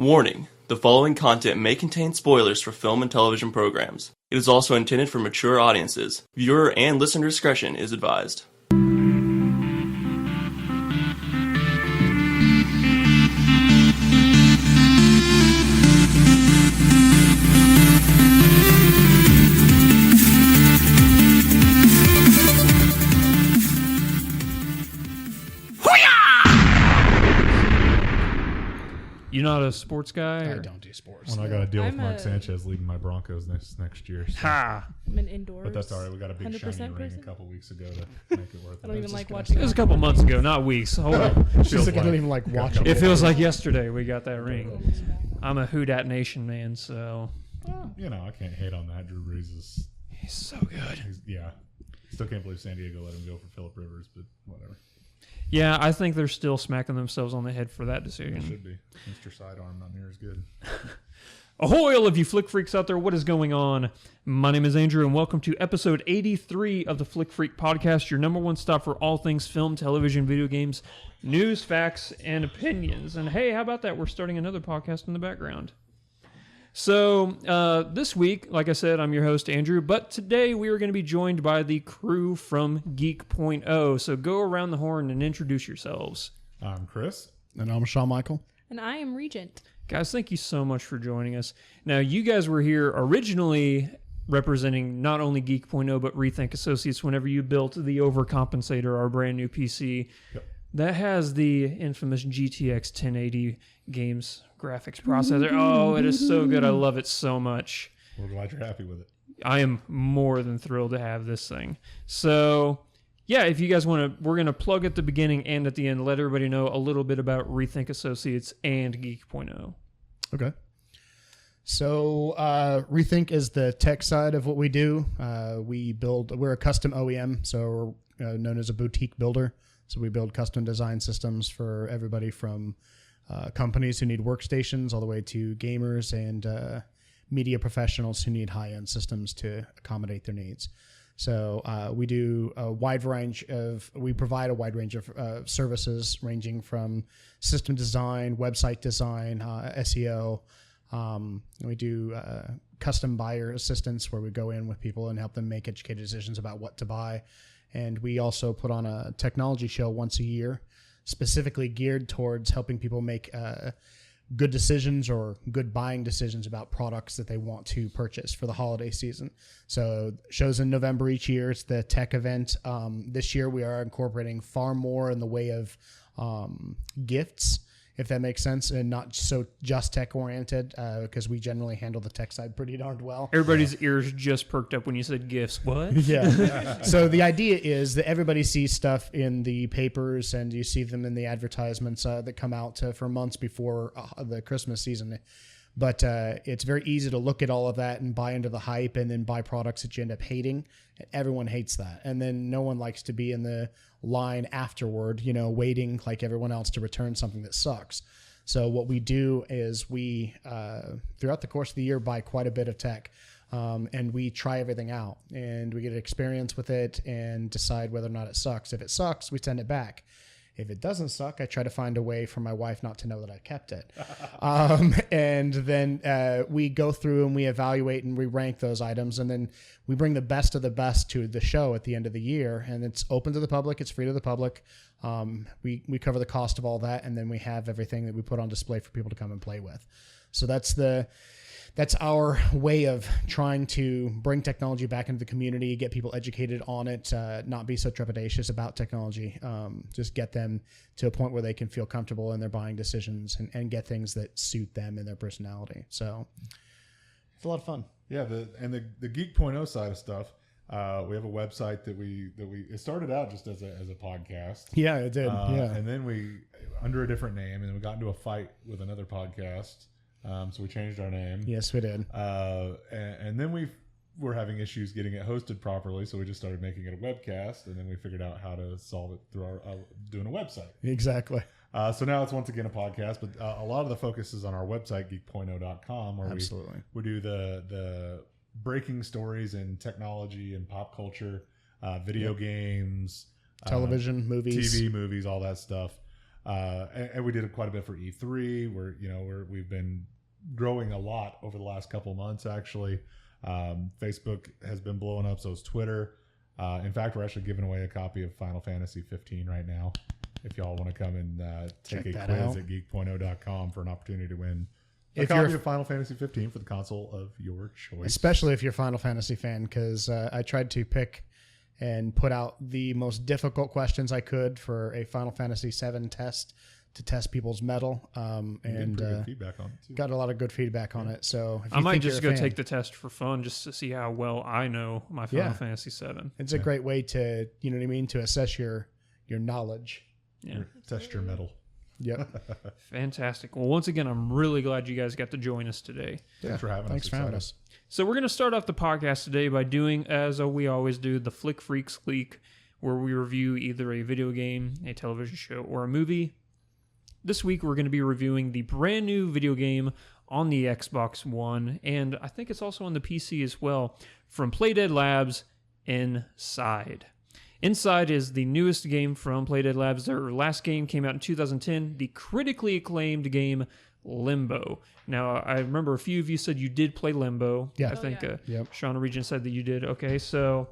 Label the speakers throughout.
Speaker 1: Warning: the following content may contain spoilers for film and television programs. It is also intended for mature audiences. Viewer and listener discretion is advised.
Speaker 2: You're not a sports guy?
Speaker 3: I don't do sports.
Speaker 4: Well, I got to deal with
Speaker 5: I'm
Speaker 4: Mark Sanchez leading my Broncos next year. So.
Speaker 2: Ha!
Speaker 5: I'm an indoors.
Speaker 4: But that's all right. We got a big
Speaker 5: 100%
Speaker 4: shiny ring
Speaker 5: person.
Speaker 4: a couple weeks ago to make it worth it.
Speaker 5: I don't even like
Speaker 3: gonna
Speaker 5: watching.
Speaker 2: It was a couple months ago, not weeks. Hold on.
Speaker 3: She's like, I don't even like watching.
Speaker 2: It feels like yesterday we got that ring. I'm a Who Dat Nation man, so
Speaker 4: Well, I can't hate on that. Drew Brees is,
Speaker 2: he's so good.
Speaker 4: Still can't believe San Diego let him go for Phillip Rivers, but whatever.
Speaker 2: Yeah, I think they're still smacking themselves on the head for that
Speaker 4: It
Speaker 2: decision.
Speaker 4: should be. Mr. Sidearm not near as good.
Speaker 2: Ahoy, all of you Flick Freaks out there. What is going on? My name is Andrew, and welcome to episode 83 of the Flick Freak Podcast, your number one stop for all things film, television, video games, news, facts, and opinions. And hey, how about that? We're starting another podcast in the background. So, this week, like I said, I'm your host, Andrew, but today we are going to be joined by the crew from Geek.0. So go around the horn and introduce yourselves.
Speaker 4: I'm Chris.
Speaker 3: And I'm Shawn Michael.
Speaker 5: And I am Regent.
Speaker 2: Guys, thank you so much for joining us. Now, you guys were here originally representing not only Geek.0, but Rethink Associates whenever you built the Overcompensator, our brand new PC.
Speaker 4: Yep.
Speaker 2: That has the infamous GTX 1080 games graphics processor. Oh, it is so good. I love it so much.
Speaker 4: We're glad you're happy with it.
Speaker 2: I am more than thrilled to have this thing. So, yeah, if you guys want to, we're going to plug at the beginning and at the end, let everybody know a little bit about Rethink Associates and Geek.0.
Speaker 3: Okay. So Rethink is the tech side of what we do. We're a custom OEM, so we're known as a boutique builder. So we build custom design systems for everybody from companies who need workstations all the way to gamers and media professionals who need high-end systems to accommodate their needs. So we do we provide a wide range of services ranging from system design, website design, SEO. We do custom buyer assistance where we go in with people and help them make educated decisions about what to buy. And we also put on a technology show once a year, specifically geared towards helping people make good decisions or good buying decisions about products that they want to purchase for the holiday season. So shows in November each year. It's the tech event. This year we are incorporating far more in the way of gifts, if that makes sense, and not so just tech oriented, because we generally handle the tech side pretty darned well.
Speaker 2: Everybody's ears just perked up when you said gifts. What?
Speaker 3: Yeah. So the idea is that everybody sees stuff in the papers and you see them in the advertisements that come out for months before the Christmas season. But it's very easy to look at all of that and buy into the hype and then buy products that you end up hating. Everyone hates that. And then no one likes to be in the line afterward, waiting like everyone else to return something that sucks. So what we do is we, throughout the course of the year, buy quite a bit of tech. And we try everything out and we get experience with it and decide whether or not it sucks. If it sucks, we send it back. If it doesn't suck, I try to find a way for my wife not to know that I kept it. And then we go through and we evaluate and we rank those items. And then we bring the best of the best to the show at the end of the year. And it's open to the public. It's free to the public. We cover the cost of all that. And then we have everything that we put on display for people to come and play with. So that's our way of trying to bring technology back into the community, get people educated on it, not be so trepidatious about technology, just get them to a point where they can feel comfortable in their buying decisions and get things that suit them and their personality. So it's a lot of fun.
Speaker 4: Yeah, the Geek.0 side of stuff. We have a website that it started out just as a podcast.
Speaker 3: Yeah, it did.
Speaker 4: And then we, under a different name, and then we got into a fight with another podcast. So we changed our name.
Speaker 3: Yes, we did.
Speaker 4: And then we were having issues getting it hosted properly, so we just started making it a webcast, and then we figured out how to solve it through doing a website.
Speaker 3: Exactly.
Speaker 4: So now it's once again a podcast, but a lot of the focus is on our website, geek.0.com, where we do the breaking stories in technology and pop culture, video games,
Speaker 3: television, movies,
Speaker 4: TV, movies, all that stuff. And we did quite a bit for E3. We've been growing a lot over the last couple months. Actually, Facebook has been blowing up. So is Twitter. In fact, we're actually giving away a copy of Final Fantasy 15 right now. If y'all want to come and take a quiz at geek.0.com for an opportunity to win a copy of Final Fantasy 15 for the console of your choice.
Speaker 3: Especially if you're a Final Fantasy fan, because I tried to pick and put out the most difficult questions I could for a Final Fantasy 7 test to test people's mettle. And
Speaker 4: good feedback on it too.
Speaker 3: Got a lot of good feedback on it. So if
Speaker 2: I might just go take the test for fun just to see how well I know my Final Fantasy 7.
Speaker 3: It's a great way to, to assess your knowledge.
Speaker 2: Yeah.
Speaker 4: Test your metal.
Speaker 3: Yep.
Speaker 2: Fantastic. Well, once again, I'm really glad you guys got to join us today.
Speaker 4: Thanks for having us.
Speaker 2: So we're going to start off the podcast today by doing, as we always do, the Flick Freaks Leak, where we review either a video game, a television show, or a movie. This week, we're going to be reviewing the brand new video game on the Xbox One, and I think it's also on the PC as well, from Playdead Labs, Inside. Inside is the newest game from Playdead Labs. Their last game came out in 2010, the critically acclaimed game Limbo. Now, I remember a few of you said you did play Limbo.
Speaker 3: Yeah.
Speaker 2: I think
Speaker 3: Yep.
Speaker 2: Sean and Regent said that you did. Okay, so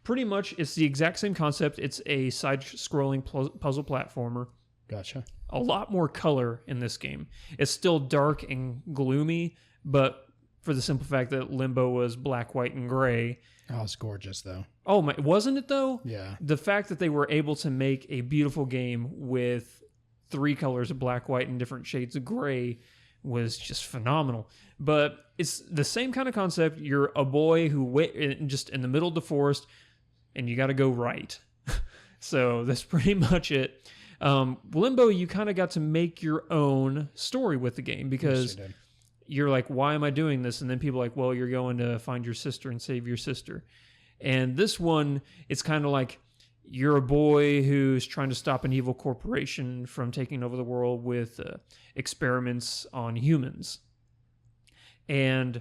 Speaker 2: pretty much it's the exact same concept. It's a side-scrolling puzzle platformer.
Speaker 3: Gotcha.
Speaker 2: A lot more color in this game. It's still dark and gloomy, but for the simple fact that Limbo was black, white, and gray.
Speaker 3: Oh, it's gorgeous, though.
Speaker 2: Oh, my, wasn't it, though?
Speaker 3: Yeah.
Speaker 2: The fact that they were able to make a beautiful game with 3 colors of black, white, and different shades of gray was just phenomenal. But it's the same kind of concept. You're a boy who just in the middle of the forest, and you got to go right. So that's pretty much it. Limbo, you kind of got to make your own story with the game because you're like, why am I doing this? And then people are like, well, you're going to find your sister and save your sister. And this one, it's kind of like you're a boy who's trying to stop an evil corporation from taking over the world with experiments on humans. And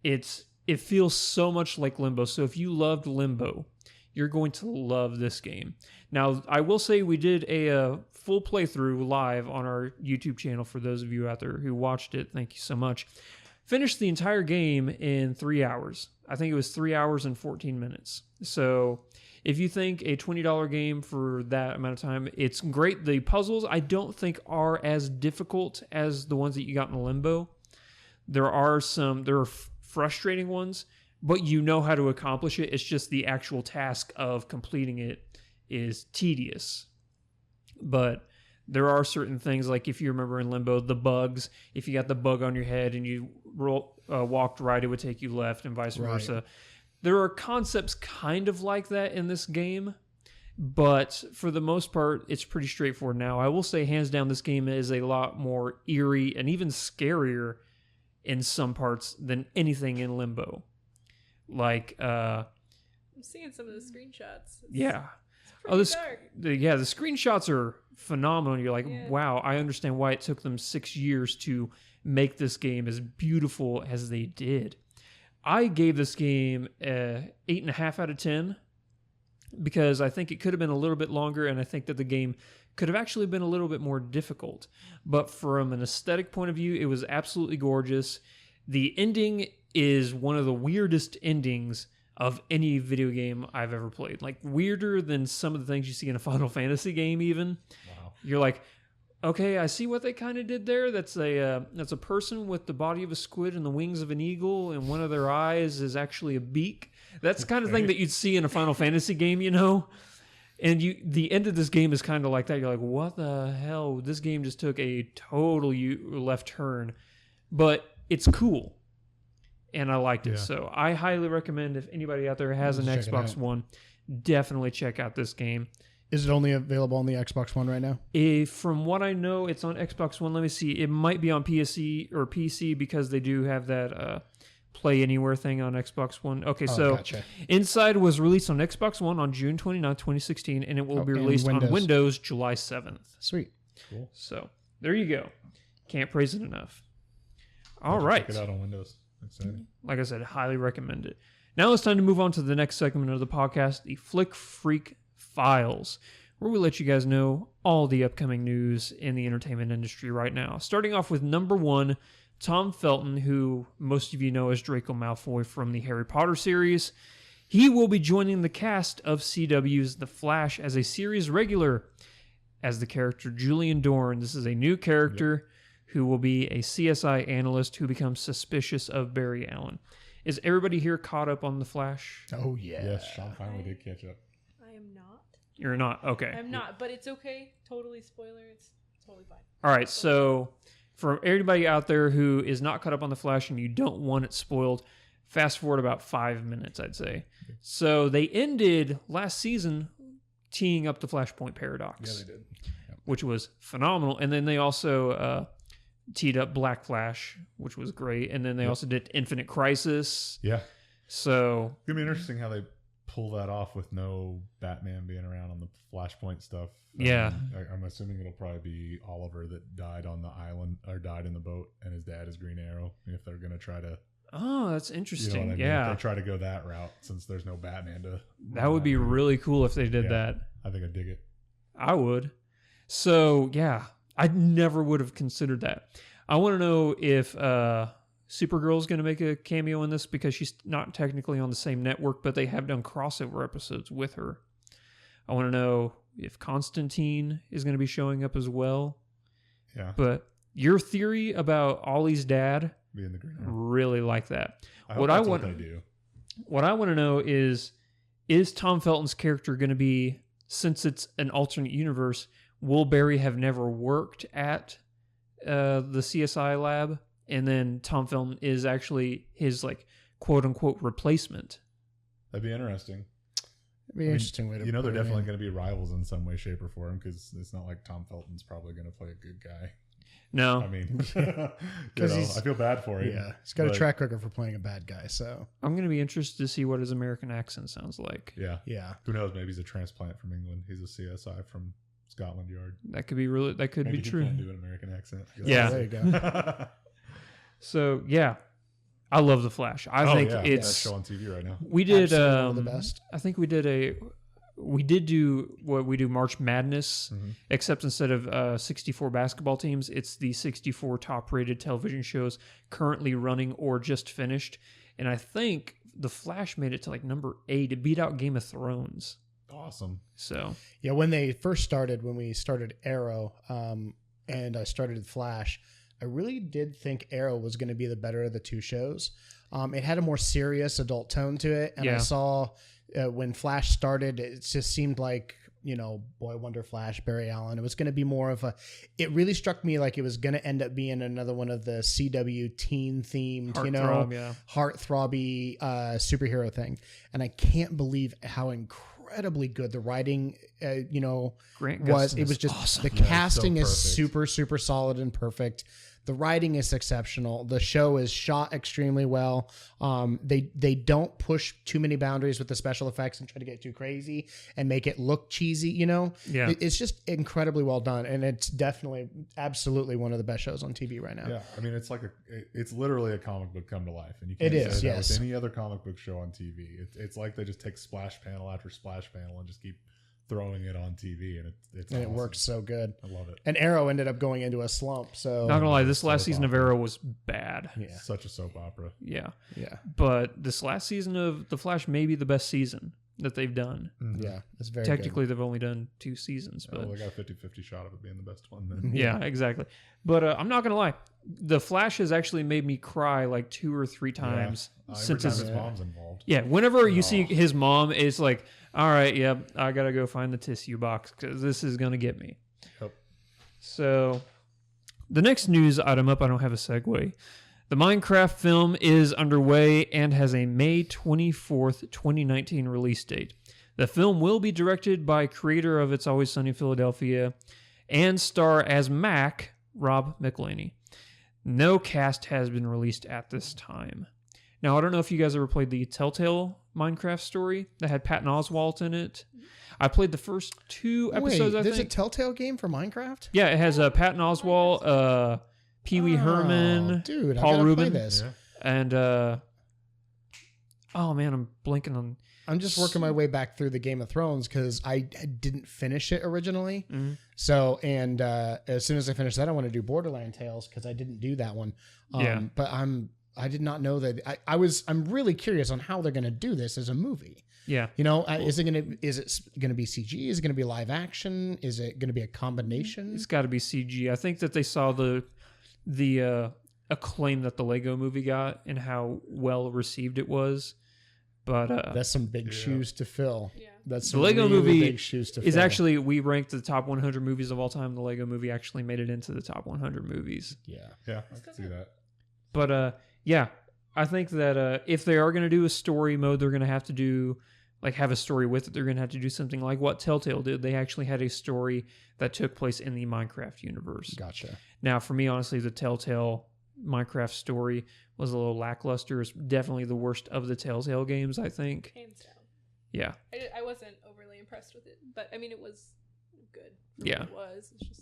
Speaker 2: it feels so much like Limbo. So if you loved Limbo, you're going to love this game. Now, I will say we did a full playthrough live on our YouTube channel for those of you out there who watched it. Thank you so much. Finished the entire game in 3 hours. I think it was 3 hours and 14 minutes. So if you think a $20 game for that amount of time, it's great. The puzzles I don't think are as difficult as the ones that you got in Limbo. There are frustrating ones, but you know how to accomplish it. It's just the actual task of completing it is tedious. But there are certain things, like if you remember in Limbo, the bugs, if you got the bug on your head and you walked right, it would take you left and vice versa. There are concepts kind of like that in this game, but for the most part, it's pretty straightforward. Now, I will say hands down, this game is a lot more eerie and even scarier in some parts than anything in Limbo. Like,
Speaker 5: I'm seeing some of the screenshots.
Speaker 2: It's dark. The screenshots are phenomenal. You're like, wow, I understand why it took them 6 years to make this game as beautiful as they did. I gave this game 8.5 out of 10 because I think it could have been a little bit longer, and I think that the game could have actually been a little bit more difficult. But from an aesthetic point of view, it was absolutely gorgeous. The ending is one of the weirdest endings of any video game I've ever played. Like, weirder than some of the things you see in a Final Fantasy game even. Wow. You're like, okay, I see what they kind of did there. That's a person with the body of a squid and the wings of an eagle, and one of their eyes is actually a beak. That's the kind of thing that you'd see in a Final Fantasy game, you know? And the end of this game is kind of like that. You're like, what the hell? This game just took a total left turn. But it's cool. And I liked it. So I highly recommend, if anybody out there has an Xbox One, definitely check out this game.
Speaker 3: Is it only available on the Xbox One right now?
Speaker 2: From what I know, it's on Xbox One. Let me see. It might be on PSC or PC because they do have that Play Anywhere thing on Xbox One. Okay, gotcha. Inside was released on Xbox One on June 29, 2016, and it will be released on Windows July 7th.
Speaker 3: Sweet.
Speaker 2: Cool. So there you go. Can't praise it enough. All right.
Speaker 4: Check it out on Windows. Exciting.
Speaker 2: Like I said, highly recommend it. Now it's time to move on to the next segment of the podcast, the Flick Freak Files, where we let you guys know all the upcoming news in the entertainment industry right now. Starting off with number 1, Tom Felton, who most of you know as Draco Malfoy from the Harry Potter series. He will be joining the cast of CW's The Flash as a series regular as the character Julian Dorn. This is a new character who will be a CSI analyst who becomes suspicious of Barry Allen. Is everybody here caught up on The Flash?
Speaker 3: Oh, yeah.
Speaker 4: Yes, Sean finally did catch up.
Speaker 5: I am not.
Speaker 2: You're not? Okay.
Speaker 5: I'm not, but it's okay. Totally spoiler. It's totally fine.
Speaker 2: All right, so for everybody out there who is not caught up on The Flash and you don't want it spoiled, fast forward about 5 minutes, I'd say. So they ended last season teeing up the Flashpoint Paradox.
Speaker 4: Yeah, they did.
Speaker 2: Which was phenomenal. And then they also teed up Black Flash, which was great. And then they also did Infinite Crisis.
Speaker 4: Yeah.
Speaker 2: So
Speaker 4: It's going to be interesting how they pull that off with no Batman being around on the Flashpoint stuff.
Speaker 2: Yeah.
Speaker 4: I'm assuming it'll probably be Oliver that died on the island or died in the boat, and his dad is Green Arrow. If they're going to try to,
Speaker 2: oh, that's
Speaker 4: you know
Speaker 2: interesting.
Speaker 4: what I mean?
Speaker 2: Yeah.
Speaker 4: If they try to go that route, since there's no Batman to.
Speaker 2: That would be really cool if they did
Speaker 4: Yeah.
Speaker 2: that.
Speaker 4: I think I dig it.
Speaker 2: I would. So, yeah, I never would have considered that. I want to know if Supergirl's going to make a cameo in this because she's not technically on the same network, but they have done crossover episodes with her. I want to know if Constantine is going to be showing up as well.
Speaker 4: Yeah.
Speaker 2: But your theory about Ollie's dad,
Speaker 4: Being the Green Arrow.
Speaker 2: really like that.
Speaker 4: I hope
Speaker 2: What
Speaker 4: that's
Speaker 2: I
Speaker 4: what
Speaker 2: want-
Speaker 4: they do.
Speaker 2: What I want to know is Tom Felton's character going to be, since it's an alternate universe, will Barry have never worked at the CSI lab? And then Tom Felton is actually his, like, quote-unquote replacement.
Speaker 4: That'd be interesting.
Speaker 3: It'd be an interesting way to
Speaker 4: You know, they're
Speaker 3: put it
Speaker 4: definitely
Speaker 3: in.
Speaker 4: going to be rivals in some way, shape, or form because it's not like Tom Felton's probably going to play a good guy.
Speaker 2: No,
Speaker 4: I mean,
Speaker 3: he's-
Speaker 4: I feel bad for him.
Speaker 3: Yeah, he's got a
Speaker 4: but-
Speaker 3: track record for playing a bad guy, so
Speaker 2: I'm going to be interested to see what his American accent sounds like.
Speaker 4: Yeah.
Speaker 3: yeah.
Speaker 4: Who knows? Maybe he's a transplant from England. He's a CSI from Scotland Yard.
Speaker 2: That could be really, that could
Speaker 4: Maybe
Speaker 2: be
Speaker 4: he
Speaker 2: true.
Speaker 4: can't do an American accent.
Speaker 2: Yeah.
Speaker 3: There you go.
Speaker 2: So, yeah, I love The Flash. I think
Speaker 4: best
Speaker 2: it's,
Speaker 4: show on TV right now.
Speaker 2: we did,
Speaker 3: Absolutely one of the best.
Speaker 2: I think we did do what we do March Madness, except instead of 64 basketball teams, it's the 64 top rated television shows currently running or just finished. And I think The Flash made it to like number 8. It beat out Game of Thrones.
Speaker 4: Awesome.
Speaker 2: So,
Speaker 3: Yeah, when we started Arrow, and I started Flash, I really did think Arrow was going to be the better of the two shows. It had a more serious adult tone to it, and
Speaker 2: Yeah.
Speaker 3: I saw when Flash started, it just seemed like, you know, Boy Wonder Flash, Barry Allen. It was going to be more of a. It really struck me like it was going to end up being another one of the CW teen themed, you know,
Speaker 2: Heartthrob, yeah.
Speaker 3: heartthrobby superhero thing, and I can't believe how incredibly good the writing,
Speaker 2: Grant
Speaker 3: was.
Speaker 2: Gustin
Speaker 3: It was
Speaker 2: is
Speaker 3: just
Speaker 2: awesome.
Speaker 3: the
Speaker 4: Yeah,
Speaker 3: casting
Speaker 4: so
Speaker 3: is
Speaker 4: perfect.
Speaker 3: super solid and perfect. The writing is exceptional. The show is shot extremely well. They don't push too many boundaries with the special effects and try to get too crazy and make it look cheesy. You know,
Speaker 2: Yeah.
Speaker 3: It's just incredibly well done, and it's definitely, absolutely one of the best shows on TV right now.
Speaker 4: Yeah, I mean, it's like it's literally a comic book come to life, and you
Speaker 3: It
Speaker 4: can't
Speaker 3: is,
Speaker 4: say that
Speaker 3: yes.
Speaker 4: with any other comic book show on TV. It's like they just take splash panel after splash panel and just keep throwing it on TV, and it's
Speaker 3: And it
Speaker 4: awesome.
Speaker 3: works so good.
Speaker 4: I love it.
Speaker 3: And Arrow ended up going into a slump. So
Speaker 2: Not gonna lie, this last
Speaker 4: Soap
Speaker 2: season of
Speaker 4: opera.
Speaker 2: Arrow was bad.
Speaker 3: yeah,
Speaker 4: Such a soap opera.
Speaker 2: Yeah.
Speaker 3: yeah,
Speaker 2: But this last season of The Flash may be the best season that they've done.
Speaker 3: yeah. It's very
Speaker 2: Technically, they've only done 2 seasons,
Speaker 4: Oh,
Speaker 2: but
Speaker 4: they got a 50-50 shot of it being the best one. Then.
Speaker 2: yeah, exactly. But I'm not gonna lie, The Flash has actually made me cry like 2 or 3 times
Speaker 4: Every
Speaker 2: since
Speaker 4: time
Speaker 2: his.
Speaker 4: his mom's involved.
Speaker 2: Yeah, whenever you see
Speaker 4: Oh.
Speaker 2: his mom, it's like, all right, yep, I gotta go find the tissue box because this is gonna get me.
Speaker 4: Yep.
Speaker 2: So, the next news item up, I don't have a segue. The Minecraft film is underway and has a May 24th, 2019 release date. The film will be directed by creator of It's Always Sunny in Philadelphia and star as Mac, Rob McElhenney. No cast has been released at this time. Now, I don't know if you guys ever played the Telltale Minecraft story that had Patton Oswalt in it. I played the first 2 episodes,
Speaker 3: Wait,
Speaker 2: I
Speaker 3: there's
Speaker 2: think.
Speaker 3: a Telltale game for Minecraft?
Speaker 2: Yeah, it has Patton Oswalt, Pee Wee
Speaker 3: Oh,
Speaker 2: Herman,
Speaker 3: dude, I
Speaker 2: Paul
Speaker 3: gotta
Speaker 2: Rubin,
Speaker 3: play this.
Speaker 4: Yeah.
Speaker 2: and Oh man, I'm blanking on.
Speaker 3: I'm just working my way back through the Game of Thrones because I didn't finish it originally.
Speaker 2: Mm-hmm.
Speaker 3: So, and as soon as I finish that, I want to do Borderland Tales because I didn't do that one.
Speaker 2: Yeah.
Speaker 3: But I did not know that. I'm really curious on how they're going to do this as a movie.
Speaker 2: Yeah.
Speaker 3: You know, is it going to be CG? Is it going to be live action? Is it going to be a combination?
Speaker 2: It's got to be CG. I think that they saw the acclaim that the Lego movie got and how well received it was. But
Speaker 3: That's some big shoes to fill.
Speaker 5: Yeah.
Speaker 3: That's
Speaker 2: the
Speaker 3: some
Speaker 2: Lego
Speaker 3: really
Speaker 2: movie
Speaker 3: big shoes to
Speaker 2: is
Speaker 3: fill.
Speaker 2: actually, we ranked the top 100 movies of all time. The Lego movie actually made it into the top 100 movies.
Speaker 3: Yeah.
Speaker 4: Yeah, I can see that.
Speaker 2: But yeah, I think that if they are going to do a story mode, they're going to have to do have a story with it. They're going to have to do something like what Telltale did. They actually had a story that took place in the Minecraft universe.
Speaker 3: Gotcha.
Speaker 2: Now, for me, honestly, the Telltale Minecraft story was a little lackluster. It's definitely the worst of the Telltale games, I think.
Speaker 5: Hands down.
Speaker 2: Yeah.
Speaker 5: I wasn't overly impressed with it, but I mean, it was good. For
Speaker 2: Yeah.
Speaker 5: what it was. It's just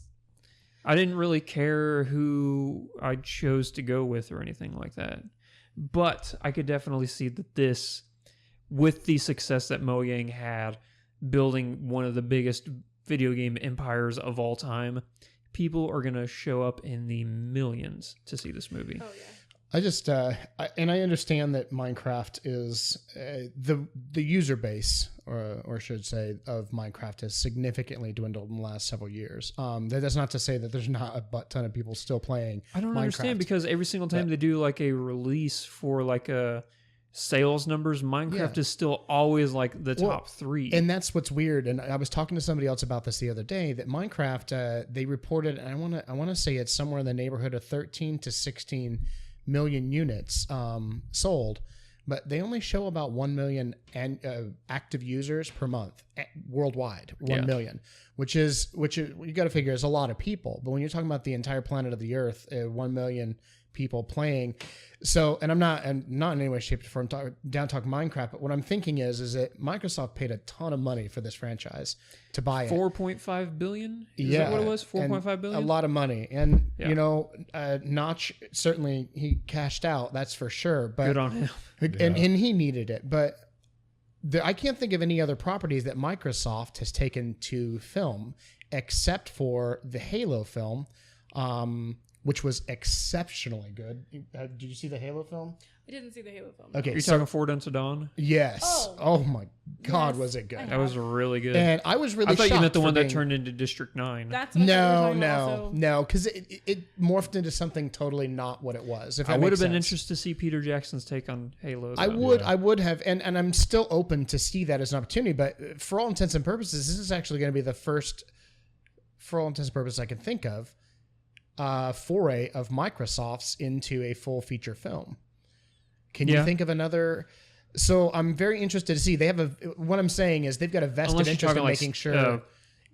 Speaker 2: I didn't really care who I chose to go with or anything like that. But I could definitely see that this, with the success that Mojang had, building one of the biggest video game empires of all time, people are going to show up in the millions to see this movie.
Speaker 5: oh yeah.
Speaker 3: I just I understand that Minecraft is the user base, or should say, of Minecraft has significantly dwindled in the last several years. That's not to say that there's not a butt ton of people still playing.
Speaker 2: I don't
Speaker 3: Minecraft.
Speaker 2: understand, because every single time they do a release for a sales numbers, Minecraft is still always the top 3.
Speaker 3: And that's what's weird. And I was talking to somebody else about this the other day, that Minecraft they reported, and I want to say it's somewhere in the neighborhood of 13 to 16 million units sold, but they only show about 1 million active users per month worldwide. 1 million, which is you got to figure is a lot of people. But when you're talking about the entire planet of the Earth, 1 million people playing. So, and I'm not in any way, shape, or form talking Minecraft, but what I'm thinking is that Microsoft paid a ton of money for this franchise to buy it.
Speaker 2: 4.5 billion? Is that what it was? 4.5 billion?
Speaker 3: A lot of money. And,
Speaker 2: Yeah.
Speaker 3: Notch, certainly he cashed out, that's for sure. But
Speaker 2: Good on him.
Speaker 3: and he needed it. But I can't think of any other properties that Microsoft has taken to film except for the Halo film, which was exceptionally good. Did you see the Halo film?
Speaker 5: I didn't see the Halo film.
Speaker 3: Okay,
Speaker 2: You're talking Forward Unto Dawn?
Speaker 3: yes.
Speaker 5: Oh.
Speaker 3: Oh my God,
Speaker 5: Yes.
Speaker 3: was it good?
Speaker 2: That was really good.
Speaker 3: And I was really
Speaker 2: I thought you
Speaker 3: shocked
Speaker 2: meant the
Speaker 3: for
Speaker 2: one that
Speaker 3: being-
Speaker 2: turned into District 9.
Speaker 5: That's what I thought you were talking about
Speaker 3: No,
Speaker 5: also.
Speaker 3: no, because it morphed into something totally not what it was. If
Speaker 2: I
Speaker 3: that
Speaker 2: would
Speaker 3: makes
Speaker 2: have been
Speaker 3: sense.
Speaker 2: interested to see Peter Jackson's take on Halo.
Speaker 3: I
Speaker 2: though.
Speaker 3: would have, and I'm still open to see that as an opportunity. But for all intents and purposes, this is actually going to be the first, for all intents and purposes I can think of, foray of Microsoft's into a full feature film. Can you
Speaker 2: Yeah.
Speaker 3: think of another? So I'm very interested to see. They have what I'm saying is they've got a vested
Speaker 2: Unless you're
Speaker 3: interest in
Speaker 2: talking
Speaker 3: making sure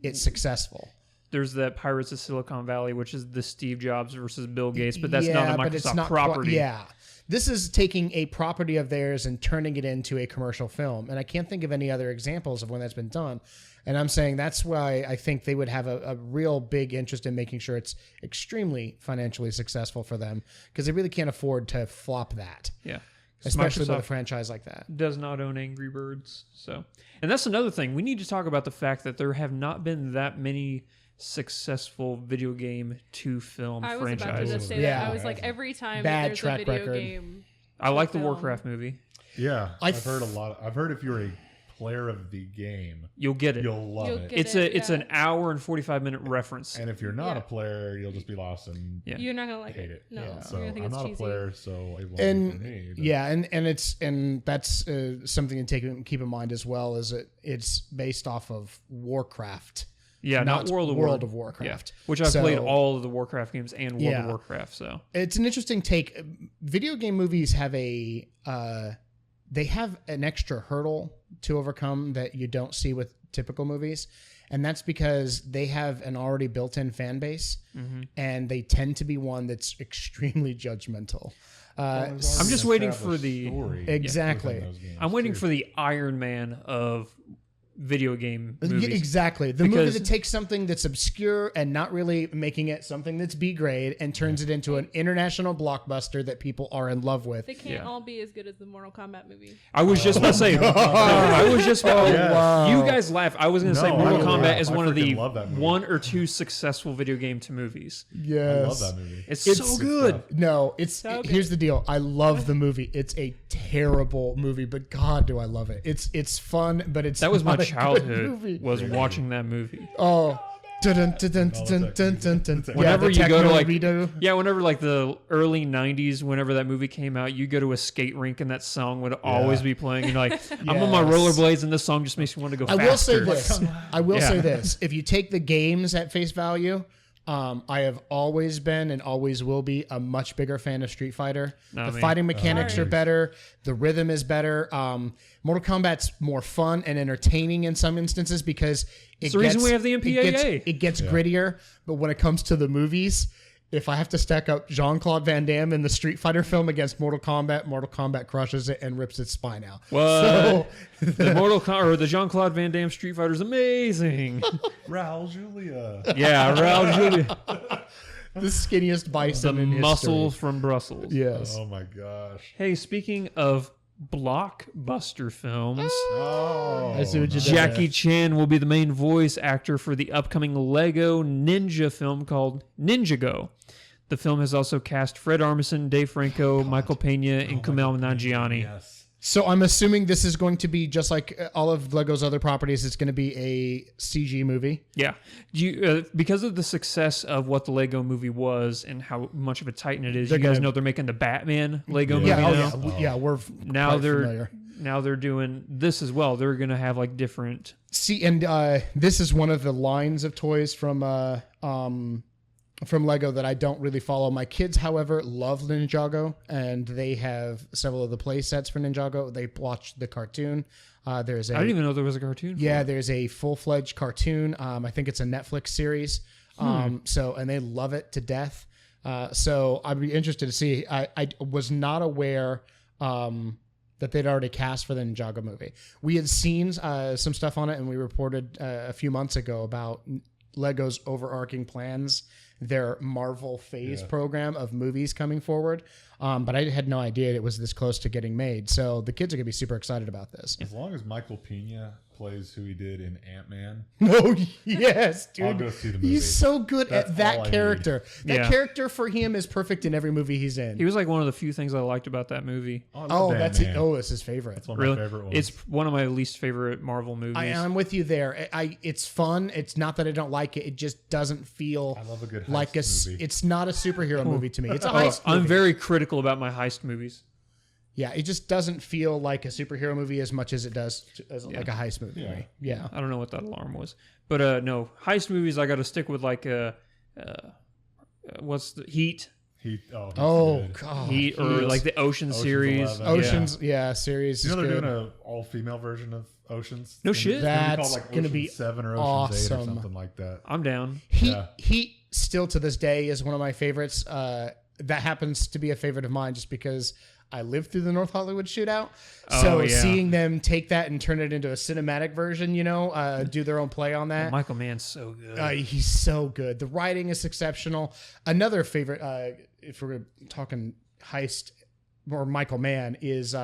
Speaker 3: it's successful.
Speaker 2: There's that Pirates of Silicon Valley, which is the Steve Jobs versus Bill Gates, but that's not a
Speaker 3: but it's
Speaker 2: Microsoft
Speaker 3: not
Speaker 2: property.
Speaker 3: Yeah. This is taking a property of theirs and turning it into a commercial film. And I can't think of any other examples of when that's been done. And I'm saying that's why I think they would have a real big interest in making sure it's extremely financially successful for them, because they really can't afford to flop that,
Speaker 2: Yeah.
Speaker 3: especially with a
Speaker 2: Microsoft
Speaker 3: franchise like that.
Speaker 2: does not own Angry Birds. So, and that's another thing. We need to talk about the fact that there have not been that many successful video game to film
Speaker 5: I was about to
Speaker 2: franchises.
Speaker 5: just say
Speaker 3: Yeah.
Speaker 5: that. I was like, every time
Speaker 3: Bad
Speaker 5: there's
Speaker 3: track
Speaker 5: a video
Speaker 3: record.
Speaker 5: game.
Speaker 2: I like the
Speaker 5: film.
Speaker 2: Warcraft movie.
Speaker 4: Yeah,
Speaker 3: I
Speaker 4: I've heard a lot. I've heard if you're a player of the game,
Speaker 2: You'll get it.
Speaker 4: you'll love
Speaker 5: You'll
Speaker 4: it.
Speaker 5: get
Speaker 2: It's
Speaker 5: yeah.
Speaker 2: an hour and 45-minute reference.
Speaker 4: And if you're not
Speaker 5: Yeah.
Speaker 4: a player, you'll just be lost and
Speaker 2: Yeah.
Speaker 5: You're not gonna like
Speaker 4: hate
Speaker 5: it.
Speaker 4: it.
Speaker 5: No,
Speaker 3: Yeah.
Speaker 4: So
Speaker 5: you're gonna think
Speaker 4: I'm
Speaker 5: it's
Speaker 4: not
Speaker 5: cheesy.
Speaker 4: a player, so it won't
Speaker 3: And
Speaker 4: be for me. but-
Speaker 3: yeah, and that's something to keep in mind as well, is that it's based off of Warcraft.
Speaker 2: Yeah, not World of
Speaker 3: Warcraft.
Speaker 2: Yeah. Which I've
Speaker 3: So-
Speaker 2: played all of the Warcraft games and World
Speaker 3: Yeah.
Speaker 2: of Warcraft. So
Speaker 3: It's an interesting take. Video game movies have they have an extra hurdle to overcome that you don't see with typical movies, and that's because they have an already built-in fan base, and they tend to be one that's extremely judgmental.
Speaker 4: Well, there's
Speaker 2: I'm
Speaker 4: already
Speaker 2: just
Speaker 4: an
Speaker 2: waiting for
Speaker 4: established
Speaker 2: the-
Speaker 4: story
Speaker 3: Exactly.
Speaker 4: within those games,
Speaker 2: I'm waiting
Speaker 4: too.
Speaker 2: for the Iron Man of video game
Speaker 3: Yeah,
Speaker 2: movies.
Speaker 3: exactly. The movie
Speaker 2: Because-
Speaker 3: that takes something that's obscure and not really making it something that's B grade and turns it into an international blockbuster that people are in love with.
Speaker 5: They can't
Speaker 2: Yeah.
Speaker 5: all be as good as the Mortal Kombat movie.
Speaker 2: I was just about to say. I was just about.
Speaker 4: wow.
Speaker 2: You guys laugh. I was going to say
Speaker 4: No,
Speaker 2: Mortal
Speaker 4: I
Speaker 2: Kombat
Speaker 4: laugh.
Speaker 2: is
Speaker 4: I
Speaker 2: one of the
Speaker 4: freaking love that movie.
Speaker 2: 1 or 2 successful video game to movies.
Speaker 3: Yes.
Speaker 4: I love that movie.
Speaker 2: It's,
Speaker 3: It's
Speaker 2: so good.
Speaker 3: No,
Speaker 5: So
Speaker 3: here's
Speaker 5: good.
Speaker 3: the deal. I love the movie. It's a terrible movie, but God, do I love it. It's fun, but it's
Speaker 2: That was my
Speaker 3: not a good
Speaker 2: childhood.
Speaker 3: movie.
Speaker 2: Was watching that movie.
Speaker 3: Oh. Dun, dun, dun, dun, dun, dun, dun. Yeah,
Speaker 2: Whenever
Speaker 3: the
Speaker 2: you go to
Speaker 3: techno
Speaker 2: like
Speaker 3: redo.
Speaker 2: yeah, whenever like the early '90s, whenever that movie came out, you go to a skate rink and that song would always be playing. And you're like, I'm on my
Speaker 3: Yes.
Speaker 2: rollerblades, and this song just makes me want to go
Speaker 3: I
Speaker 2: faster.
Speaker 3: will say this. I will
Speaker 2: Yeah.
Speaker 3: say this. If you take the games at face value, I have always been and always will be a much bigger fan of Street Fighter.
Speaker 2: Not
Speaker 3: The
Speaker 2: me.
Speaker 3: fighting mechanics are better. The rhythm is better. Mortal Kombat's more fun and entertaining in some instances because
Speaker 2: the reason we have the MPAA.
Speaker 3: It gets grittier. But when it comes to the movies, if I have to stack up Jean-Claude Van Damme in the Street Fighter film against Mortal Kombat crushes it and rips its spine out.
Speaker 2: What?
Speaker 3: So,
Speaker 2: The Jean-Claude Van Damme Street Fighter is amazing.
Speaker 4: Raul Julia.
Speaker 2: yeah, Raul Julia,
Speaker 3: the skinniest
Speaker 2: the
Speaker 3: bison in
Speaker 2: muscle
Speaker 3: history.
Speaker 2: from Brussels.
Speaker 3: Yes.
Speaker 4: Oh my gosh.
Speaker 2: Hey, speaking of blockbuster films,
Speaker 4: Oh.
Speaker 3: I see what you did
Speaker 2: Jackie Chan will be the main voice actor for the upcoming Lego Ninja film called Ninjago. The film has also cast Fred Armisen, Dave Franco, Michael Pena, and Kumail Nanjiani.
Speaker 4: Yes.
Speaker 3: So I'm assuming this is going to be just like all of Lego's other properties. It's going to be a CG movie.
Speaker 2: Yeah, because of the success of what the Lego movie was and how much of a titan it is,
Speaker 3: They're
Speaker 2: you guys
Speaker 3: gonna-
Speaker 2: know they're making the Batman Lego movie
Speaker 3: Yeah,
Speaker 2: now.
Speaker 3: We're
Speaker 2: Now
Speaker 3: quite
Speaker 2: they're
Speaker 3: familiar.
Speaker 2: now they're doing this as well. They're gonna have like different.
Speaker 3: See, and this is one of the lines of toys from Lego that I don't really follow. My kids, however, love Ninjago, and they have several of the play sets for Ninjago. They watched the cartoon. There's a
Speaker 2: I didn't even know there was a cartoon. for
Speaker 3: Yeah,
Speaker 2: it.
Speaker 3: there's a full-fledged cartoon. I think it's a Netflix series. So, and they love it to death. So I'd be interested to see. I was not aware that they'd already cast for the Ninjago movie. We had seen some stuff on it, and we reported a few months ago about Lego's overarching plans, their Marvel Phase program of movies coming forward. But I had no idea it was this close to getting made. So the kids are going to be super excited about this.
Speaker 4: As long as Michael Pena plays who he did in Ant-Man,
Speaker 3: Oh yes, dude!
Speaker 4: I'll go see the movie.
Speaker 3: He's so good
Speaker 4: That's
Speaker 3: at that
Speaker 4: all I need.
Speaker 3: character. That
Speaker 2: Yeah.
Speaker 3: character for him is perfect in every movie he's in.
Speaker 2: He was like one of the few things I liked about that movie.
Speaker 4: I love
Speaker 3: Oh, that's it.
Speaker 4: Ant-Man.
Speaker 3: Oh, it's his favorite.
Speaker 4: That's one of
Speaker 2: Really,
Speaker 4: my favorite ones.
Speaker 2: it's one of my least favorite Marvel movies.
Speaker 3: I'm with you there. It's fun. It's not that I don't like it. It just doesn't feel
Speaker 4: I love a good
Speaker 3: like
Speaker 4: heist movie.
Speaker 3: It's not a superhero movie to me. It's a
Speaker 2: Oh,
Speaker 3: heist movie.
Speaker 2: I'm very critical about my heist movies.
Speaker 3: Yeah, it just doesn't feel like a superhero movie as much as it does like a heist movie.
Speaker 4: Yeah.
Speaker 3: Right? Yeah.
Speaker 2: I don't know what that alarm was, but no heist movies. I got to stick with like what's the Heat,
Speaker 4: He's
Speaker 3: Oh
Speaker 4: good.
Speaker 3: god.
Speaker 2: Heat, or like the Ocean series.
Speaker 4: 11.
Speaker 3: Oceans. Yeah, series.
Speaker 4: You know
Speaker 3: is
Speaker 4: they're
Speaker 3: good.
Speaker 4: doing an all-female version of Oceans.
Speaker 2: No
Speaker 4: It's
Speaker 2: shit.
Speaker 4: gonna be
Speaker 3: That's
Speaker 4: called, like,
Speaker 3: gonna
Speaker 4: Ocean's
Speaker 3: be
Speaker 4: 7 or Ocean's 8 or
Speaker 3: awesome.
Speaker 4: something like that.
Speaker 2: I'm down.
Speaker 4: Yeah.
Speaker 3: Heat still to this day is one of my favorites. That happens to be a favorite of mine just because I lived through the North Hollywood shootout. So
Speaker 2: Oh, yeah.
Speaker 3: seeing them take that and turn it into a cinematic version, do their own play on that.
Speaker 2: Michael Mann's so good.
Speaker 3: He's so good. The writing is exceptional. Another favorite, if we're talking heist or Michael Mann, is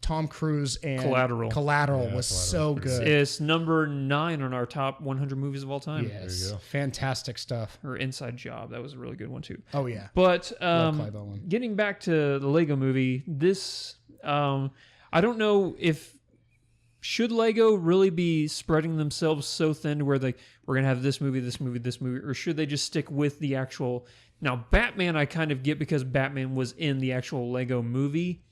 Speaker 3: Tom Cruise and
Speaker 2: Collateral.
Speaker 3: Collateral
Speaker 4: Yeah,
Speaker 3: was
Speaker 4: Collateral's
Speaker 3: so
Speaker 4: pretty
Speaker 3: good.
Speaker 2: It's number 9 on our top 100 movies of all time.
Speaker 3: Yes,
Speaker 4: go.
Speaker 3: fantastic stuff.
Speaker 2: Or Inside Job. That was a really good one too.
Speaker 3: Oh yeah,
Speaker 2: But
Speaker 3: Clive Owen.
Speaker 2: getting back to the Lego movie, this I don't know if should Lego really be spreading themselves so thin to where we're gonna have this movie, or should they just stick with the actual? Now Batman, I kind of get because Batman was in the actual Lego movie,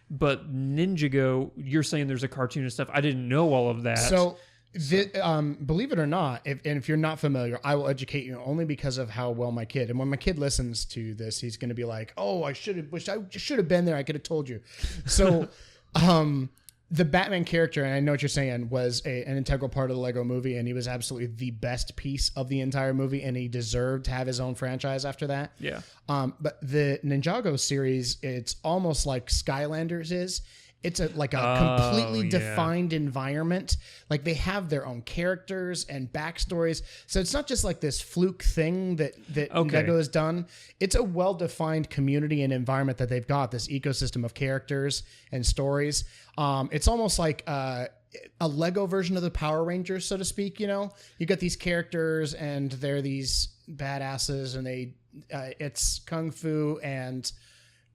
Speaker 2: but Ninjago, you're saying there's a cartoon and stuff. I didn't know all of that.
Speaker 3: So, believe it or not, if you're not familiar, I will educate you only because of how well my kid. And when my kid listens to this, he's going to be like, "Oh, I should have been there. I could have told you." So, the Batman character, and I know what you're saying, was an integral part of the Lego movie, and he was absolutely the best piece of the entire movie, and he deserved to have his own franchise after that.
Speaker 2: yeah,
Speaker 3: But the Ninjago series, it's almost like Skylanders is, it's like a completely
Speaker 2: yeah.
Speaker 3: defined environment. Like they have their own characters and backstories. So it's not just like this fluke thing that
Speaker 2: Okay.
Speaker 3: Lego has done. It's a well-defined community and environment that they've got, this ecosystem of characters and stories. It's almost like a Lego version of the Power Rangers, so to speak. You know, you got these characters and they're these badasses and it's kung fu and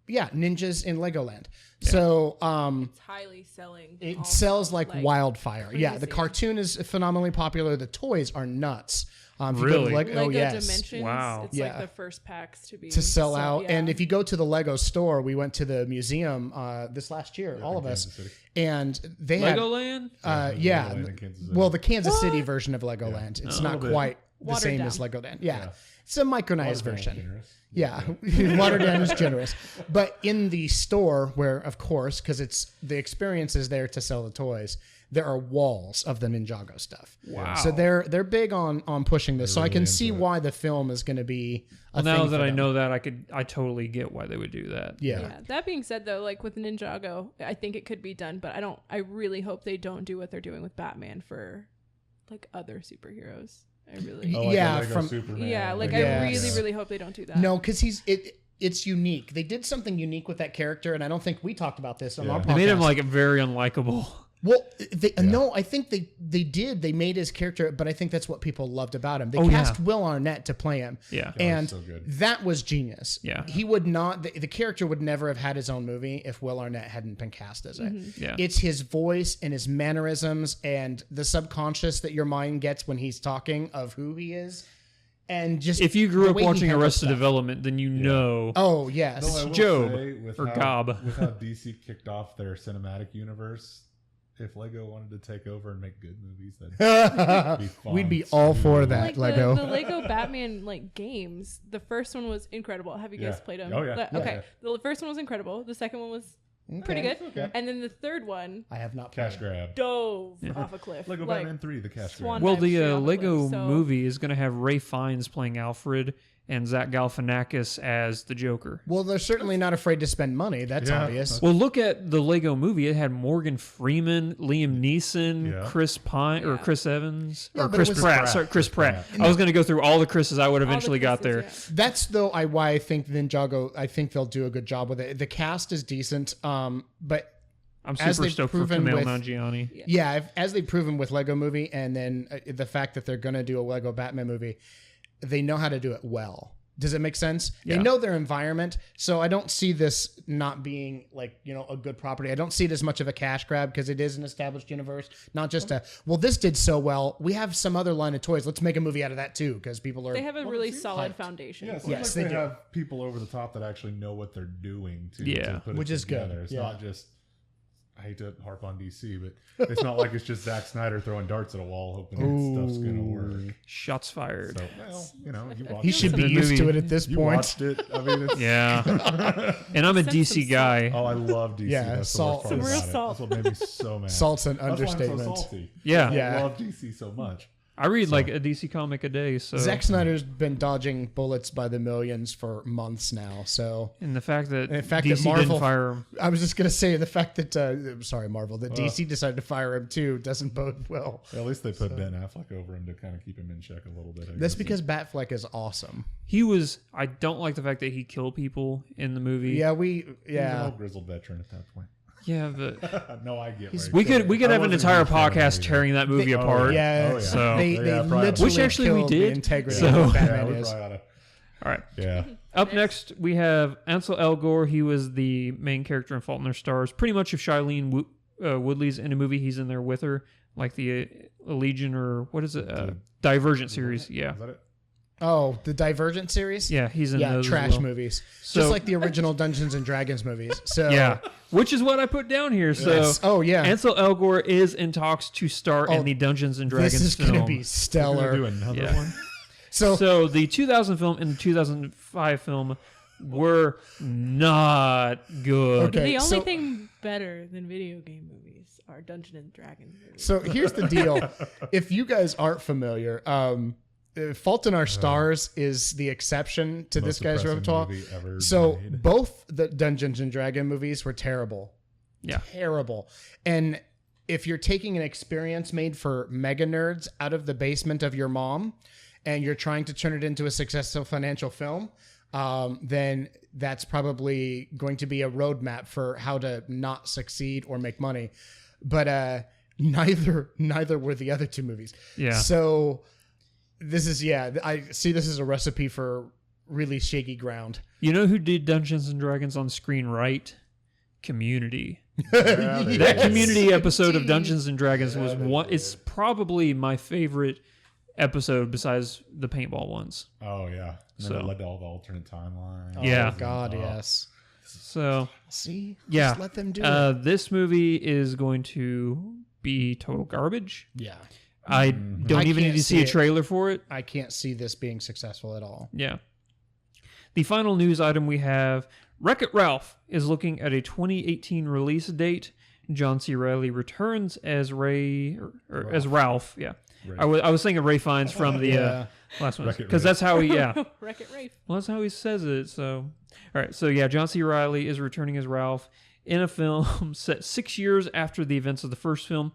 Speaker 3: ninjas in Legoland. So
Speaker 5: It's highly selling.
Speaker 3: it
Speaker 5: also,
Speaker 3: sells like wildfire. Yeah, the
Speaker 5: crazy.
Speaker 3: cartoon is phenomenally popular. The toys are nuts. If you go to
Speaker 2: Really?
Speaker 5: Lego
Speaker 3: yes.
Speaker 5: Dimensions.
Speaker 2: Wow.
Speaker 5: It's
Speaker 3: Yeah.
Speaker 5: like the first packs to be
Speaker 3: To sell out.
Speaker 5: yeah.
Speaker 3: And if you go to the Lego store, we went to the museum this last year, all of us,
Speaker 4: Kansas City.
Speaker 3: and they had
Speaker 2: Legoland?
Speaker 4: Legoland in Kansas City.
Speaker 3: well, the Kansas City version of Legoland. It's
Speaker 4: A
Speaker 3: not
Speaker 4: little bit.
Speaker 3: quite the
Speaker 5: Watered
Speaker 3: same
Speaker 5: down.
Speaker 3: as Legoland. Yeah. It's a micronized
Speaker 4: Watered down
Speaker 3: version.
Speaker 4: generous.
Speaker 3: Yeah, watered down is generous. But in the store, where of course, because it's the experience is there to sell the toys, there are walls of the Ninjago stuff.
Speaker 2: Wow.
Speaker 3: So they're big on pushing this. So I
Speaker 4: really
Speaker 3: can
Speaker 4: into
Speaker 3: see
Speaker 4: it.
Speaker 3: why the film is going to be.
Speaker 2: Well, now that I know that, I totally get why they would do that.
Speaker 3: Yeah.
Speaker 5: That being said, though, like with Ninjago, I think it could be done, but I really hope they don't do what they're doing with Batman for like other superheroes. I really.
Speaker 4: Oh, like
Speaker 3: Yeah,
Speaker 4: a Lego
Speaker 3: from-
Speaker 4: Superman.
Speaker 5: Yeah, like
Speaker 3: Yes.
Speaker 5: I really, really hope they don't do that.
Speaker 3: No, because it's unique. They did something unique with that character, and I don't think we talked about this on
Speaker 4: Yeah.
Speaker 3: our podcast.
Speaker 2: They made him like very unlikable.
Speaker 3: Well, no, I think they did. They made his character, but I think that's what people loved about him. They cast Will Arnett to play him.
Speaker 2: Yeah.
Speaker 3: And
Speaker 4: so good.
Speaker 3: that was genius.
Speaker 2: Yeah.
Speaker 3: He would not, the character would never have had his own movie if Will Arnett hadn't been cast as it.
Speaker 2: Yeah.
Speaker 3: It's his voice and his mannerisms and the subconscious that your mind gets when he's talking of who he is. And just
Speaker 2: If you grew
Speaker 3: the
Speaker 2: up
Speaker 3: way he
Speaker 2: watching
Speaker 3: handles
Speaker 2: Arrested
Speaker 3: stuff.
Speaker 2: Development, then you know.
Speaker 3: Oh, yes.
Speaker 4: Though I will
Speaker 2: Job
Speaker 4: say, with
Speaker 2: or
Speaker 4: how,
Speaker 2: Gob.
Speaker 4: with how DC kicked off their cinematic universe, if Lego wanted to take over and make good movies, then
Speaker 3: We'd be all for that,
Speaker 5: like
Speaker 3: Lego.
Speaker 5: the Lego Batman like games. The first one was incredible. Have you guys
Speaker 4: Yeah.
Speaker 5: played them?
Speaker 4: Oh, yeah.
Speaker 5: Okay.
Speaker 4: Yeah.
Speaker 5: The first one was incredible. The second one was pretty
Speaker 3: Okay.
Speaker 5: good. And then the third one
Speaker 3: I have not
Speaker 4: cash
Speaker 3: played.
Speaker 4: grab.
Speaker 5: dove off a cliff.
Speaker 4: Lego
Speaker 5: like,
Speaker 4: Batman 3, the cash
Speaker 5: Swan
Speaker 4: grab.
Speaker 2: Well,
Speaker 5: dive
Speaker 2: the
Speaker 5: straight off a
Speaker 2: Lego
Speaker 5: cliff, so-
Speaker 2: movie is going to have Ray Fiennes playing Alfred and Zach Galifianakis as the Joker.
Speaker 3: Well, they're certainly not afraid to spend money. That's
Speaker 4: Yeah.
Speaker 3: obvious.
Speaker 2: Well, look at the Lego movie. It had Morgan Freeman, Liam Neeson,
Speaker 4: Yeah.
Speaker 2: Chris Pine or
Speaker 5: Yeah.
Speaker 2: Chris Evans
Speaker 3: Yeah,
Speaker 2: or
Speaker 3: but it
Speaker 2: Chris
Speaker 3: was
Speaker 2: Pratt.
Speaker 4: Pratt.
Speaker 2: Sorry, Chris Pratt.
Speaker 4: Pratt.
Speaker 2: I was going to go through all the Chris's. I would have
Speaker 5: All the
Speaker 2: eventually got there.
Speaker 5: Chris's, yeah.
Speaker 3: That's though why I think Ninjago. I think they'll do a good job with it. The cast is decent, but
Speaker 2: I'm
Speaker 3: As
Speaker 2: super
Speaker 3: they've
Speaker 2: stoked for
Speaker 3: proven
Speaker 2: Kumail
Speaker 3: with-
Speaker 2: Nanjiani.
Speaker 3: yeah, as they've proven with Lego Movie, and then the fact that they're going to do a Lego Batman movie, they know how to do it well. Does it make sense?
Speaker 2: Yeah.
Speaker 3: They know their environment, so I don't see this not being like a good property. I don't see it as much of a cash grab because it is an established universe, not just this did so well. We have some other line of toys. Let's make a movie out of that too because people are.
Speaker 5: They have a really
Speaker 4: seems
Speaker 5: solid
Speaker 3: hyped.
Speaker 5: foundation.
Speaker 4: Yeah, it
Speaker 5: for
Speaker 4: seems
Speaker 3: Yes,
Speaker 4: like
Speaker 3: they
Speaker 4: they
Speaker 3: do.
Speaker 4: have people over the top that actually know what they're doing to
Speaker 2: Yeah.
Speaker 4: put
Speaker 3: Which
Speaker 4: it
Speaker 3: is good.
Speaker 4: together. It's
Speaker 3: Yeah.
Speaker 4: not just, I hate to harp on DC, but it's not like it's just Zack Snyder throwing darts at a wall hoping that stuff's going to work.
Speaker 2: Shots fired.
Speaker 4: So, well, you watched
Speaker 3: He
Speaker 4: it.
Speaker 3: should be
Speaker 2: The
Speaker 3: used to
Speaker 2: movie-
Speaker 3: it at this
Speaker 4: You
Speaker 3: point.
Speaker 4: watched it. I mean, it's,
Speaker 2: Yeah. And I'm a
Speaker 5: Send
Speaker 2: DC
Speaker 5: some
Speaker 2: guy.
Speaker 4: Oh, I love DC.
Speaker 3: Yeah,
Speaker 4: That's
Speaker 3: salt.
Speaker 4: the
Speaker 5: Some
Speaker 4: worst
Speaker 5: real
Speaker 4: part about it.
Speaker 5: salt.
Speaker 4: That's what made me so mad.
Speaker 3: Salt's an
Speaker 4: That's why I'm
Speaker 3: understatement.
Speaker 4: so salty.
Speaker 2: Yeah.
Speaker 3: Yeah.
Speaker 4: I love DC so much.
Speaker 2: I read like a DC comic a day. So
Speaker 3: Zack Snyder's been dodging bullets by the millions for months now. So
Speaker 2: and the fact that
Speaker 3: And the fact that
Speaker 2: DC
Speaker 3: Marvel-
Speaker 2: didn't fire him.
Speaker 3: I was just gonna say the fact that Marvel, that DC decided to fire him too doesn't bode well.
Speaker 4: At least they put Ben Affleck over him to kind of keep him in check a little bit. I
Speaker 3: That's
Speaker 4: guess.
Speaker 3: because Batfleck is awesome.
Speaker 2: He was. I don't like the fact that he killed people in the movie.
Speaker 3: Yeah,
Speaker 4: He's an
Speaker 3: yeah.
Speaker 4: old grizzled veteran at that point.
Speaker 2: Yeah, but
Speaker 4: No, I get where
Speaker 2: we
Speaker 4: you're
Speaker 2: could
Speaker 4: going.
Speaker 2: have
Speaker 4: I
Speaker 2: an
Speaker 4: wasn't
Speaker 2: entire
Speaker 4: a fan of
Speaker 2: podcast
Speaker 4: either.
Speaker 2: tearing that movie apart.
Speaker 3: Yeah,
Speaker 4: Oh, yeah.
Speaker 2: So-
Speaker 3: they
Speaker 4: Yeah, probably.
Speaker 3: literally
Speaker 2: Which actually we
Speaker 3: killed the
Speaker 2: did.
Speaker 3: integrity
Speaker 2: So-
Speaker 3: of what
Speaker 4: Yeah,
Speaker 3: Batman
Speaker 4: we
Speaker 3: is.
Speaker 4: probably oughta-
Speaker 2: All right.
Speaker 4: yeah.
Speaker 2: Up next, we have Ansel Elgort. He was the main character in Fault in Their Stars. Pretty much, if Shailene Woodley's in a movie, he's in there with her, like the Legion or what is it? Divergent series. Yeah,
Speaker 4: Is that it?
Speaker 3: Oh, the Divergent series.
Speaker 2: yeah, he's in
Speaker 3: Yeah,
Speaker 2: those as
Speaker 3: trash
Speaker 2: well.
Speaker 3: movies,
Speaker 2: So-
Speaker 3: just like the original Dungeons and Dragons movies. So
Speaker 2: Yeah, which is what I put down here. So
Speaker 3: Yes. Oh yeah,
Speaker 2: Ansel Elgort is in talks to star
Speaker 3: Oh,
Speaker 2: in the Dungeons and Dragons
Speaker 3: this is
Speaker 2: film.
Speaker 3: gonna be
Speaker 4: We're
Speaker 3: stellar.
Speaker 4: gonna do another
Speaker 2: Yeah.
Speaker 4: one.
Speaker 3: So
Speaker 2: The 2000 film and the 2005 film were not good.
Speaker 3: Okay.
Speaker 5: The only
Speaker 3: so-
Speaker 5: thing better than video game movies are Dungeons and Dragons movies.
Speaker 3: So here's the deal. If you guys aren't familiar, Fault in Our Stars is the exception to this
Speaker 4: Most
Speaker 3: guy's
Speaker 4: depressing
Speaker 3: repertoire.
Speaker 4: movie ever
Speaker 3: So
Speaker 4: made.
Speaker 3: both the Dungeons and Dragon movies were terrible.
Speaker 2: Yeah.
Speaker 3: Terrible. And if you're taking an experience made for mega nerds out of the basement of your mom and you're trying to turn it into a successful financial film, then that's probably going to be a roadmap for how to not succeed or make money. But neither were the other two movies.
Speaker 2: Yeah.
Speaker 3: So this is, I see this as a recipe for really shaky ground.
Speaker 2: You know who did Dungeons and Dragons on screen right? Community.
Speaker 4: That
Speaker 2: That Community episode of Dungeons and Dragons was one. It's probably my favorite episode besides the paintball ones.
Speaker 4: Oh yeah. And then
Speaker 2: So-
Speaker 4: it led to all the alternate timelines.
Speaker 2: Yeah.
Speaker 3: Oh, God, yes.
Speaker 2: So
Speaker 3: See?
Speaker 2: yeah,
Speaker 3: Just let them do it.
Speaker 2: this movie is going to be total garbage.
Speaker 3: Yeah.
Speaker 2: I don't
Speaker 3: I
Speaker 2: even need
Speaker 3: can't
Speaker 2: to see
Speaker 3: see
Speaker 2: a
Speaker 3: it.
Speaker 2: trailer for it.
Speaker 3: I can't see this being successful at all.
Speaker 2: Yeah. The final news item we have: Wreck-It Ralph is looking at a 2018 release date. John C. Reilly returns as Ray or as Ralph. Yeah,
Speaker 4: Ray.
Speaker 2: I was thinking Ray Fiennes from the
Speaker 3: Yeah.
Speaker 2: last one
Speaker 4: Wreck-It
Speaker 2: because
Speaker 4: Ray.
Speaker 2: that's how he
Speaker 5: Wreck-It Rafe.
Speaker 2: well, that's how he says it. So, all right. So yeah, John C. Reilly is returning as Ralph in a film set 6 years after the events of the first film.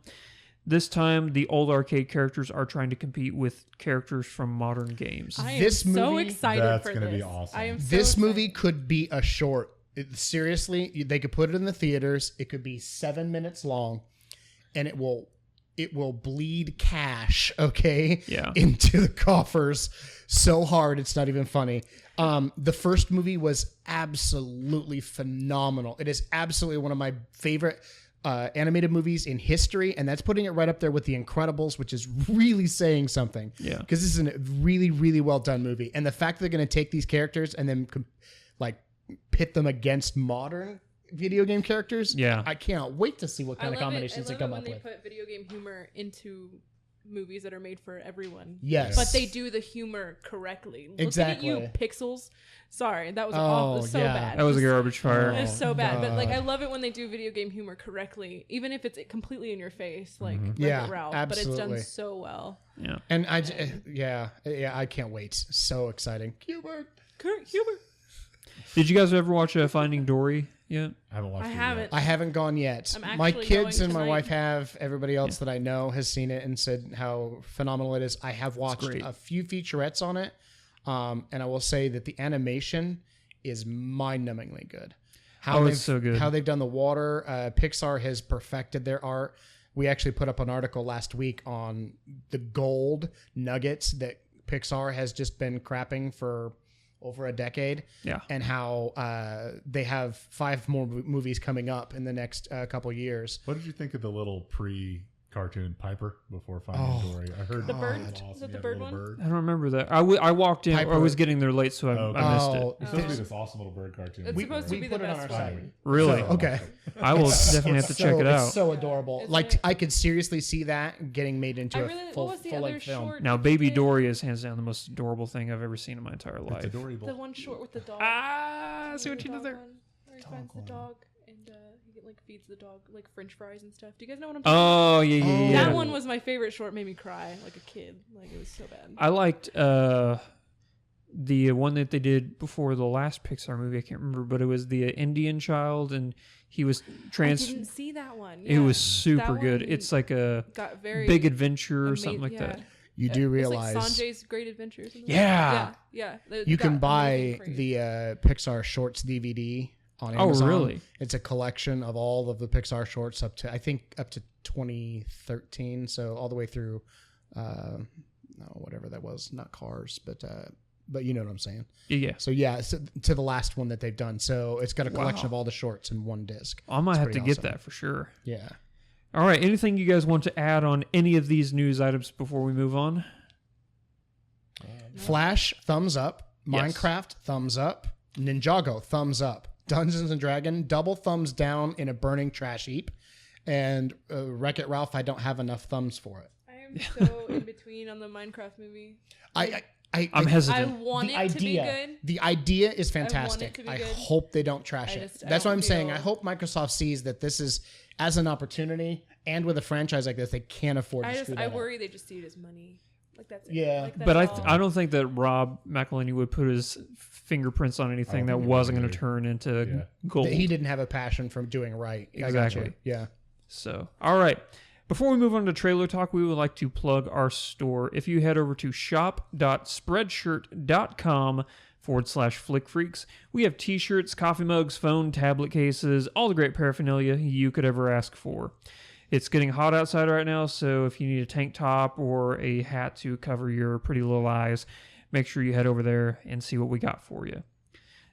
Speaker 2: This time, the old arcade characters are trying to compete with characters from modern games.
Speaker 5: I am
Speaker 3: This
Speaker 5: so
Speaker 3: movie-
Speaker 5: excited
Speaker 4: That's
Speaker 5: for
Speaker 4: gonna
Speaker 5: this.
Speaker 4: be awesome.
Speaker 5: I am so
Speaker 3: This
Speaker 5: excited.
Speaker 3: movie could be a short. Seriously, they could put it in the theaters. It could be 7 minutes long, and it will bleed cash, okay,
Speaker 2: Yeah.
Speaker 3: into the coffers so hard it's not even funny. The first movie was absolutely phenomenal. It is absolutely one of my favorite animated movies in history, and that's putting it right up there with The Incredibles, which is really saying something.
Speaker 2: Yeah.
Speaker 3: Because this is a really, really well done movie, and the fact that they're going to take these characters and then pit them against modern video game characters.
Speaker 2: Yeah.
Speaker 3: I can't wait to see what kind of
Speaker 5: I love
Speaker 3: combinations they
Speaker 5: it
Speaker 3: come
Speaker 5: when
Speaker 3: up
Speaker 5: they
Speaker 3: with.
Speaker 5: put video game humor into movies that are made for everyone.
Speaker 3: Yes,
Speaker 5: But they do the humor correctly.
Speaker 3: Exactly.
Speaker 5: Looking at you, Pixels. Sorry, that was
Speaker 3: Oh,
Speaker 5: awful. So
Speaker 3: yeah.
Speaker 5: bad.
Speaker 2: That was a garbage fire.
Speaker 5: It's so bad, but like
Speaker 3: God.
Speaker 5: I love it when they do video game humor correctly, even if it's completely in your face, like Wreck-It
Speaker 3: Yeah,
Speaker 5: Ralph. But it's
Speaker 3: absolutely.
Speaker 5: done so well.
Speaker 2: Yeah.
Speaker 3: And yeah, I can't wait. So exciting. Hubert.
Speaker 5: Kurt Hubert.
Speaker 2: Did you guys ever watch Finding Dory yet?
Speaker 4: I haven't watched
Speaker 5: I
Speaker 4: it
Speaker 5: haven't.
Speaker 4: yet.
Speaker 3: I haven't gone yet.
Speaker 5: I'm
Speaker 3: My
Speaker 5: actually
Speaker 3: kids
Speaker 5: going
Speaker 3: and my
Speaker 5: tonight.
Speaker 3: wife have. Everybody else that I know has seen it and said how phenomenal it is. I have watched
Speaker 2: great.
Speaker 3: a few featurettes on it, and I will say that the animation is mind-numbingly good.
Speaker 2: Oh, it's
Speaker 3: they've-
Speaker 2: so good.
Speaker 3: How they've done the water. Pixar has perfected their art. We actually put up an article last week on the gold nuggets that Pixar has just been crapping for over a decade.
Speaker 2: Yeah.
Speaker 3: And how they have 5 more movies coming up in the next couple years.
Speaker 4: What did you think of the little pre-cartoon Piper before Finding Dory? I heard
Speaker 5: The
Speaker 4: it
Speaker 5: bird?
Speaker 4: was
Speaker 5: Is
Speaker 4: awesome.
Speaker 5: that the
Speaker 4: Yeah,
Speaker 5: bird
Speaker 4: little
Speaker 5: one?
Speaker 4: bird.
Speaker 2: I don't remember that. I walked in.
Speaker 3: Piper.
Speaker 2: I was getting there late, so
Speaker 4: Okay.
Speaker 2: I missed
Speaker 3: Oh,
Speaker 2: it.
Speaker 4: It's supposed to be this awesome little bird cartoon.
Speaker 5: It's supposed to
Speaker 3: we
Speaker 5: be
Speaker 3: put
Speaker 5: the
Speaker 3: it on
Speaker 5: best
Speaker 3: our
Speaker 5: one.
Speaker 3: site.
Speaker 2: Really?
Speaker 3: Okay.
Speaker 2: I will definitely have to check it
Speaker 3: It's
Speaker 2: out.
Speaker 3: so adorable.
Speaker 5: Is
Speaker 3: Like
Speaker 5: it?
Speaker 3: I could seriously see that getting made into
Speaker 5: I
Speaker 3: a
Speaker 5: really. What
Speaker 3: full
Speaker 5: was the
Speaker 3: full
Speaker 5: other
Speaker 3: length film.
Speaker 5: short?
Speaker 2: Now, Baby
Speaker 5: thing?
Speaker 2: Dory is hands down the most adorable thing I've ever seen in my entire
Speaker 4: It's
Speaker 2: life.
Speaker 4: adorable.
Speaker 5: The one short with the dog.
Speaker 2: Ah, I see what
Speaker 5: The
Speaker 2: you did
Speaker 5: dog
Speaker 2: there.
Speaker 5: one, where he finds the dog and he like feeds the dog like French fries and stuff. Do you guys know what I'm talking
Speaker 2: Oh yeah, yeah,
Speaker 3: Oh.
Speaker 2: yeah.
Speaker 5: That one was my favorite short. Made me cry like a kid. Like it was so bad.
Speaker 2: I liked the one that they did before the last Pixar movie. I can't remember, but it was the Indian child, and he was
Speaker 5: I didn't see that one.
Speaker 2: It
Speaker 5: Yeah.
Speaker 2: was super
Speaker 5: That
Speaker 2: good.
Speaker 5: one
Speaker 2: It's like a
Speaker 5: got very
Speaker 2: big adventure or
Speaker 5: ama-
Speaker 2: something like
Speaker 5: yeah.
Speaker 2: that.
Speaker 3: You do
Speaker 5: It's
Speaker 3: realize
Speaker 5: like Sanjay's Great Adventure. Or something
Speaker 2: Yeah.
Speaker 5: like that. Yeah. They
Speaker 3: you
Speaker 5: got
Speaker 3: can buy
Speaker 5: amazing praise.
Speaker 3: the Pixar Shorts DVD on
Speaker 2: Oh,
Speaker 3: Amazon.
Speaker 2: really?
Speaker 3: It's a collection of all of the Pixar shorts up to 2013, so all the way through whatever that was, not Cars, but you know what I'm saying.
Speaker 2: Yeah.
Speaker 3: So yeah, so to the last one that they've done. So it's got a collection
Speaker 2: Wow.
Speaker 3: of all the shorts in one disc.
Speaker 2: I might
Speaker 3: It's
Speaker 2: have to
Speaker 3: pretty
Speaker 2: get
Speaker 3: awesome.
Speaker 2: that for sure.
Speaker 3: Yeah.
Speaker 2: All right. Anything you guys want to add on any of these news items before we move on?
Speaker 3: Flash, thumbs up.
Speaker 2: Yes.
Speaker 3: Minecraft, thumbs up. Ninjago, thumbs up. Dungeons and Dragon, double thumbs down in a burning trash heap. And Wreck-It Ralph, I don't have enough thumbs for it.
Speaker 5: I am so in between on the Minecraft movie.
Speaker 3: I'm
Speaker 2: I'm
Speaker 5: I
Speaker 2: hesitant.
Speaker 5: want
Speaker 3: the
Speaker 5: it
Speaker 3: idea,
Speaker 5: to be good.
Speaker 3: the idea is
Speaker 5: it
Speaker 3: fantastic.
Speaker 5: to be
Speaker 3: I
Speaker 5: good.
Speaker 3: hope they don't trash
Speaker 5: I
Speaker 3: it.
Speaker 5: just- I
Speaker 3: That's what
Speaker 5: don't
Speaker 3: I'm saying.
Speaker 5: feel-
Speaker 3: I hope Microsoft sees that this is as an opportunity, and with a franchise like this, they can't afford to screw that
Speaker 5: I
Speaker 3: up.
Speaker 5: worry they just see it as money. Like that's it.
Speaker 3: Yeah.
Speaker 5: Like, that's
Speaker 2: But
Speaker 5: all.
Speaker 2: I don't think that Rob McElhenney would put his fingerprints on anything that
Speaker 4: think he
Speaker 2: wasn't
Speaker 4: would
Speaker 2: going to
Speaker 4: either.
Speaker 2: turn into
Speaker 4: Yeah.
Speaker 2: gold.
Speaker 3: That he didn't have a passion for doing right. I got
Speaker 2: Exactly.
Speaker 3: you. Yeah.
Speaker 2: So, all right. Before we move on to trailer talk, we would like to plug our store. If you head over to shop.spreadshirt.com/flickfreaks, we have t-shirts, coffee mugs, phone, tablet cases, all the great paraphernalia you could ever ask for. It's getting hot outside right now, so if you need a tank top or a hat to cover your pretty little eyes, make sure you head over there and see what we got for you.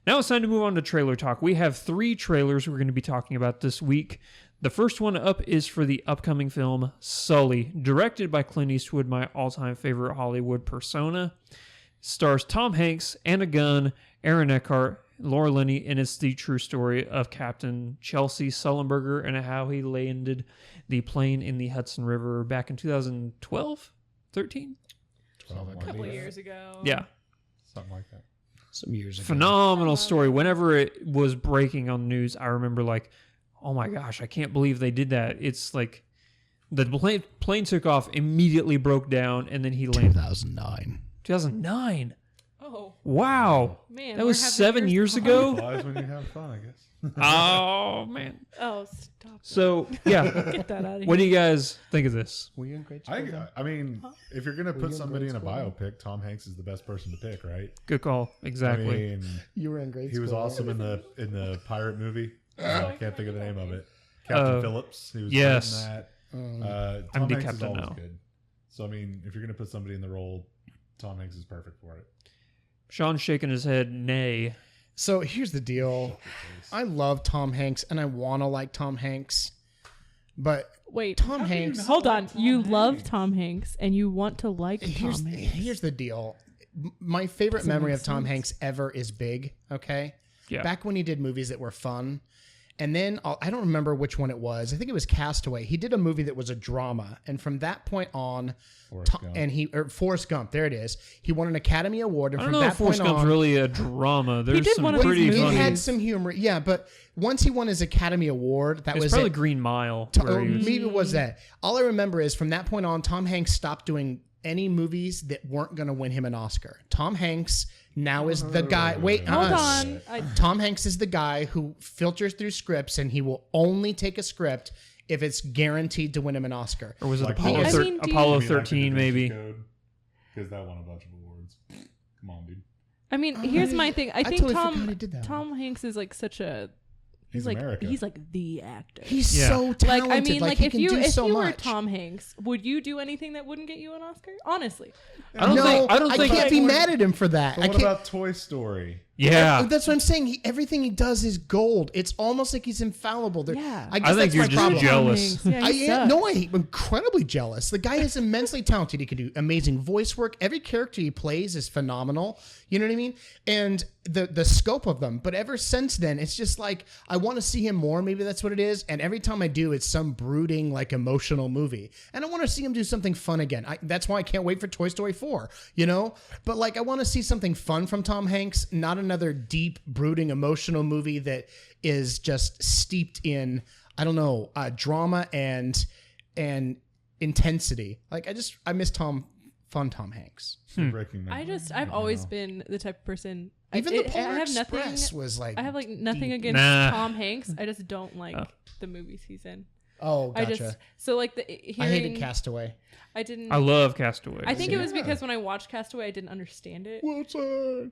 Speaker 2: Now it's time to move on to trailer talk. We have 3 trailers we're going to be talking about this week. The first one up is for the upcoming film Sully, directed by Clint Eastwood, my all-time favorite Hollywood persona. Stars Tom Hanks, Anna Gunn, Aaron Eckhart, Laura Linney, and it's the true story of Captain Chelsea Sullenberger and how he landed the plane in the Hudson River back in 2012, 13?
Speaker 5: a couple years ago.
Speaker 2: Yeah.
Speaker 4: Something like that.
Speaker 3: Some years ago.
Speaker 2: Phenomenal story. Whenever it was breaking on the news, I remember like, oh my gosh, I can't believe they did that. It's like the plane took off, immediately broke down, and then he landed.
Speaker 3: 2009.
Speaker 2: 2009.
Speaker 5: Oh
Speaker 2: Wow.
Speaker 5: man,
Speaker 2: That
Speaker 5: we're
Speaker 2: was
Speaker 5: having
Speaker 2: 7 years
Speaker 5: fun.
Speaker 2: ago.
Speaker 4: Flies when you have fun, I guess.
Speaker 2: Oh man.
Speaker 5: Oh, stop.
Speaker 2: So yeah,
Speaker 5: Get that out of here.
Speaker 2: what do you guys think of this?
Speaker 3: Were you in grade school?
Speaker 4: I mean, if you're gonna
Speaker 3: you
Speaker 4: put
Speaker 3: in
Speaker 4: somebody in
Speaker 3: grade
Speaker 4: a
Speaker 3: school?
Speaker 4: biopic, Tom Hanks is the best person to pick, right?
Speaker 2: Good call. Exactly.
Speaker 4: I mean,
Speaker 3: You were in grade
Speaker 4: he
Speaker 3: school.
Speaker 4: was awesome in the pirate movie. I can't think of the name of it. Captain
Speaker 2: Oh,
Speaker 4: Phillips. He was
Speaker 2: yes.
Speaker 4: great in that.
Speaker 3: Um,
Speaker 4: Tom
Speaker 2: I'm the
Speaker 4: Hanks is
Speaker 2: captain
Speaker 4: always
Speaker 2: now.
Speaker 4: good. So I mean, if you're gonna put somebody in the role, Tom Hanks is perfect for it.
Speaker 2: Sean's shaking his head nay.
Speaker 3: So here's the deal. I love Tom Hanks and I want to like Tom Hanks, but
Speaker 5: Wait,
Speaker 3: Tom Hanks.
Speaker 5: hold on. You love Tom Hanks and you want to like
Speaker 3: Here's
Speaker 5: Tom Hanks.
Speaker 3: here's the deal. My favorite
Speaker 5: Doesn't
Speaker 3: memory
Speaker 5: make
Speaker 3: of Tom
Speaker 5: sense.
Speaker 3: Hanks ever is Big. Okay.
Speaker 2: Yeah.
Speaker 3: Back when he did movies that were fun. And then I don't remember which one it was. I think it was Castaway. He did a movie that was a drama, and from that point on, Forrest Gump. There it is. He won an Academy Award, and
Speaker 2: I
Speaker 3: from
Speaker 2: don't know
Speaker 3: that
Speaker 2: if Forrest
Speaker 3: point
Speaker 2: Gump's
Speaker 3: on,
Speaker 2: really a drama. There's
Speaker 5: did
Speaker 2: some
Speaker 5: one of these
Speaker 2: pretty
Speaker 5: movies.
Speaker 3: he
Speaker 2: funny.
Speaker 3: had some humor. Yeah, but once he won his Academy Award, that
Speaker 2: It's
Speaker 3: was
Speaker 2: probably
Speaker 3: it.
Speaker 2: Green Mile.
Speaker 3: Oh,
Speaker 2: Where he was,
Speaker 3: maybe it was that. All I remember is from that point on, Tom Hanks stopped doing any movies that weren't going to win him an Oscar. Tom Hanks now is the guy. Wait,
Speaker 5: Hold on.
Speaker 3: Tom Hanks is the guy who filters through scripts, and he will only take a script if it's guaranteed to win him an Oscar.
Speaker 2: or was it
Speaker 4: Like
Speaker 2: Apollo,
Speaker 5: I mean, do you-
Speaker 2: Apollo 13 maybe?
Speaker 4: Because that won a bunch of awards. Come on, dude.
Speaker 5: I mean, here's my thing. I think
Speaker 3: totally forgot he did that
Speaker 5: Tom Hanks is like such a
Speaker 4: He's
Speaker 5: like
Speaker 4: America.
Speaker 5: he's like the actor.
Speaker 3: He's
Speaker 2: Yeah.
Speaker 3: so talented.
Speaker 5: like I mean, like
Speaker 3: he
Speaker 5: if
Speaker 3: can
Speaker 5: you
Speaker 3: do
Speaker 5: if
Speaker 3: so
Speaker 5: you were
Speaker 3: much.
Speaker 5: Tom Hanks, would you do anything that wouldn't get you an Oscar? Honestly,
Speaker 2: I don't think. I don't think.
Speaker 3: can't be mad at him for that.
Speaker 4: But
Speaker 3: I
Speaker 4: what
Speaker 3: can't.
Speaker 4: about Toy Story?
Speaker 2: Yeah.
Speaker 3: That's what I'm saying. Everything he does is gold. It's almost like he's infallible.
Speaker 5: Yeah.
Speaker 3: I guess
Speaker 2: I think
Speaker 3: that's
Speaker 2: you're
Speaker 3: my
Speaker 2: just
Speaker 3: problem.
Speaker 2: jealous.
Speaker 5: Yeah,
Speaker 3: I
Speaker 5: he
Speaker 3: am.
Speaker 5: sucks.
Speaker 3: No, I'm incredibly jealous. The guy is immensely talented. He can do amazing voice work. Every character he plays is phenomenal. You know what I mean? And the scope of them. But ever since then, it's just like I want to see him more. Maybe that's what it is. And every time I do, it's some brooding, like emotional movie. And I want to see him do something fun again. That's why I can't wait for Toy Story 4. You know? But like I want to see something fun from Tom Hanks, not another deep, brooding, emotional movie that is just steeped in drama and intensity. Like I miss Tom Hanks.
Speaker 4: Breaking
Speaker 5: I've always been the type of person.
Speaker 3: Even
Speaker 5: I
Speaker 3: the Polar
Speaker 5: have
Speaker 3: Express
Speaker 5: nothing.
Speaker 3: was like
Speaker 5: I have like nothing
Speaker 3: deep.
Speaker 5: against
Speaker 2: Nah.
Speaker 5: Tom Hanks. I just don't like the movies he's in.
Speaker 3: Oh, gotcha.
Speaker 5: I just so like the
Speaker 3: I
Speaker 5: hearing,
Speaker 3: hated Castaway.
Speaker 5: I didn't.
Speaker 2: I love Castaway.
Speaker 5: I think it was because when I watched Castaway, I didn't understand it.
Speaker 3: Wilson.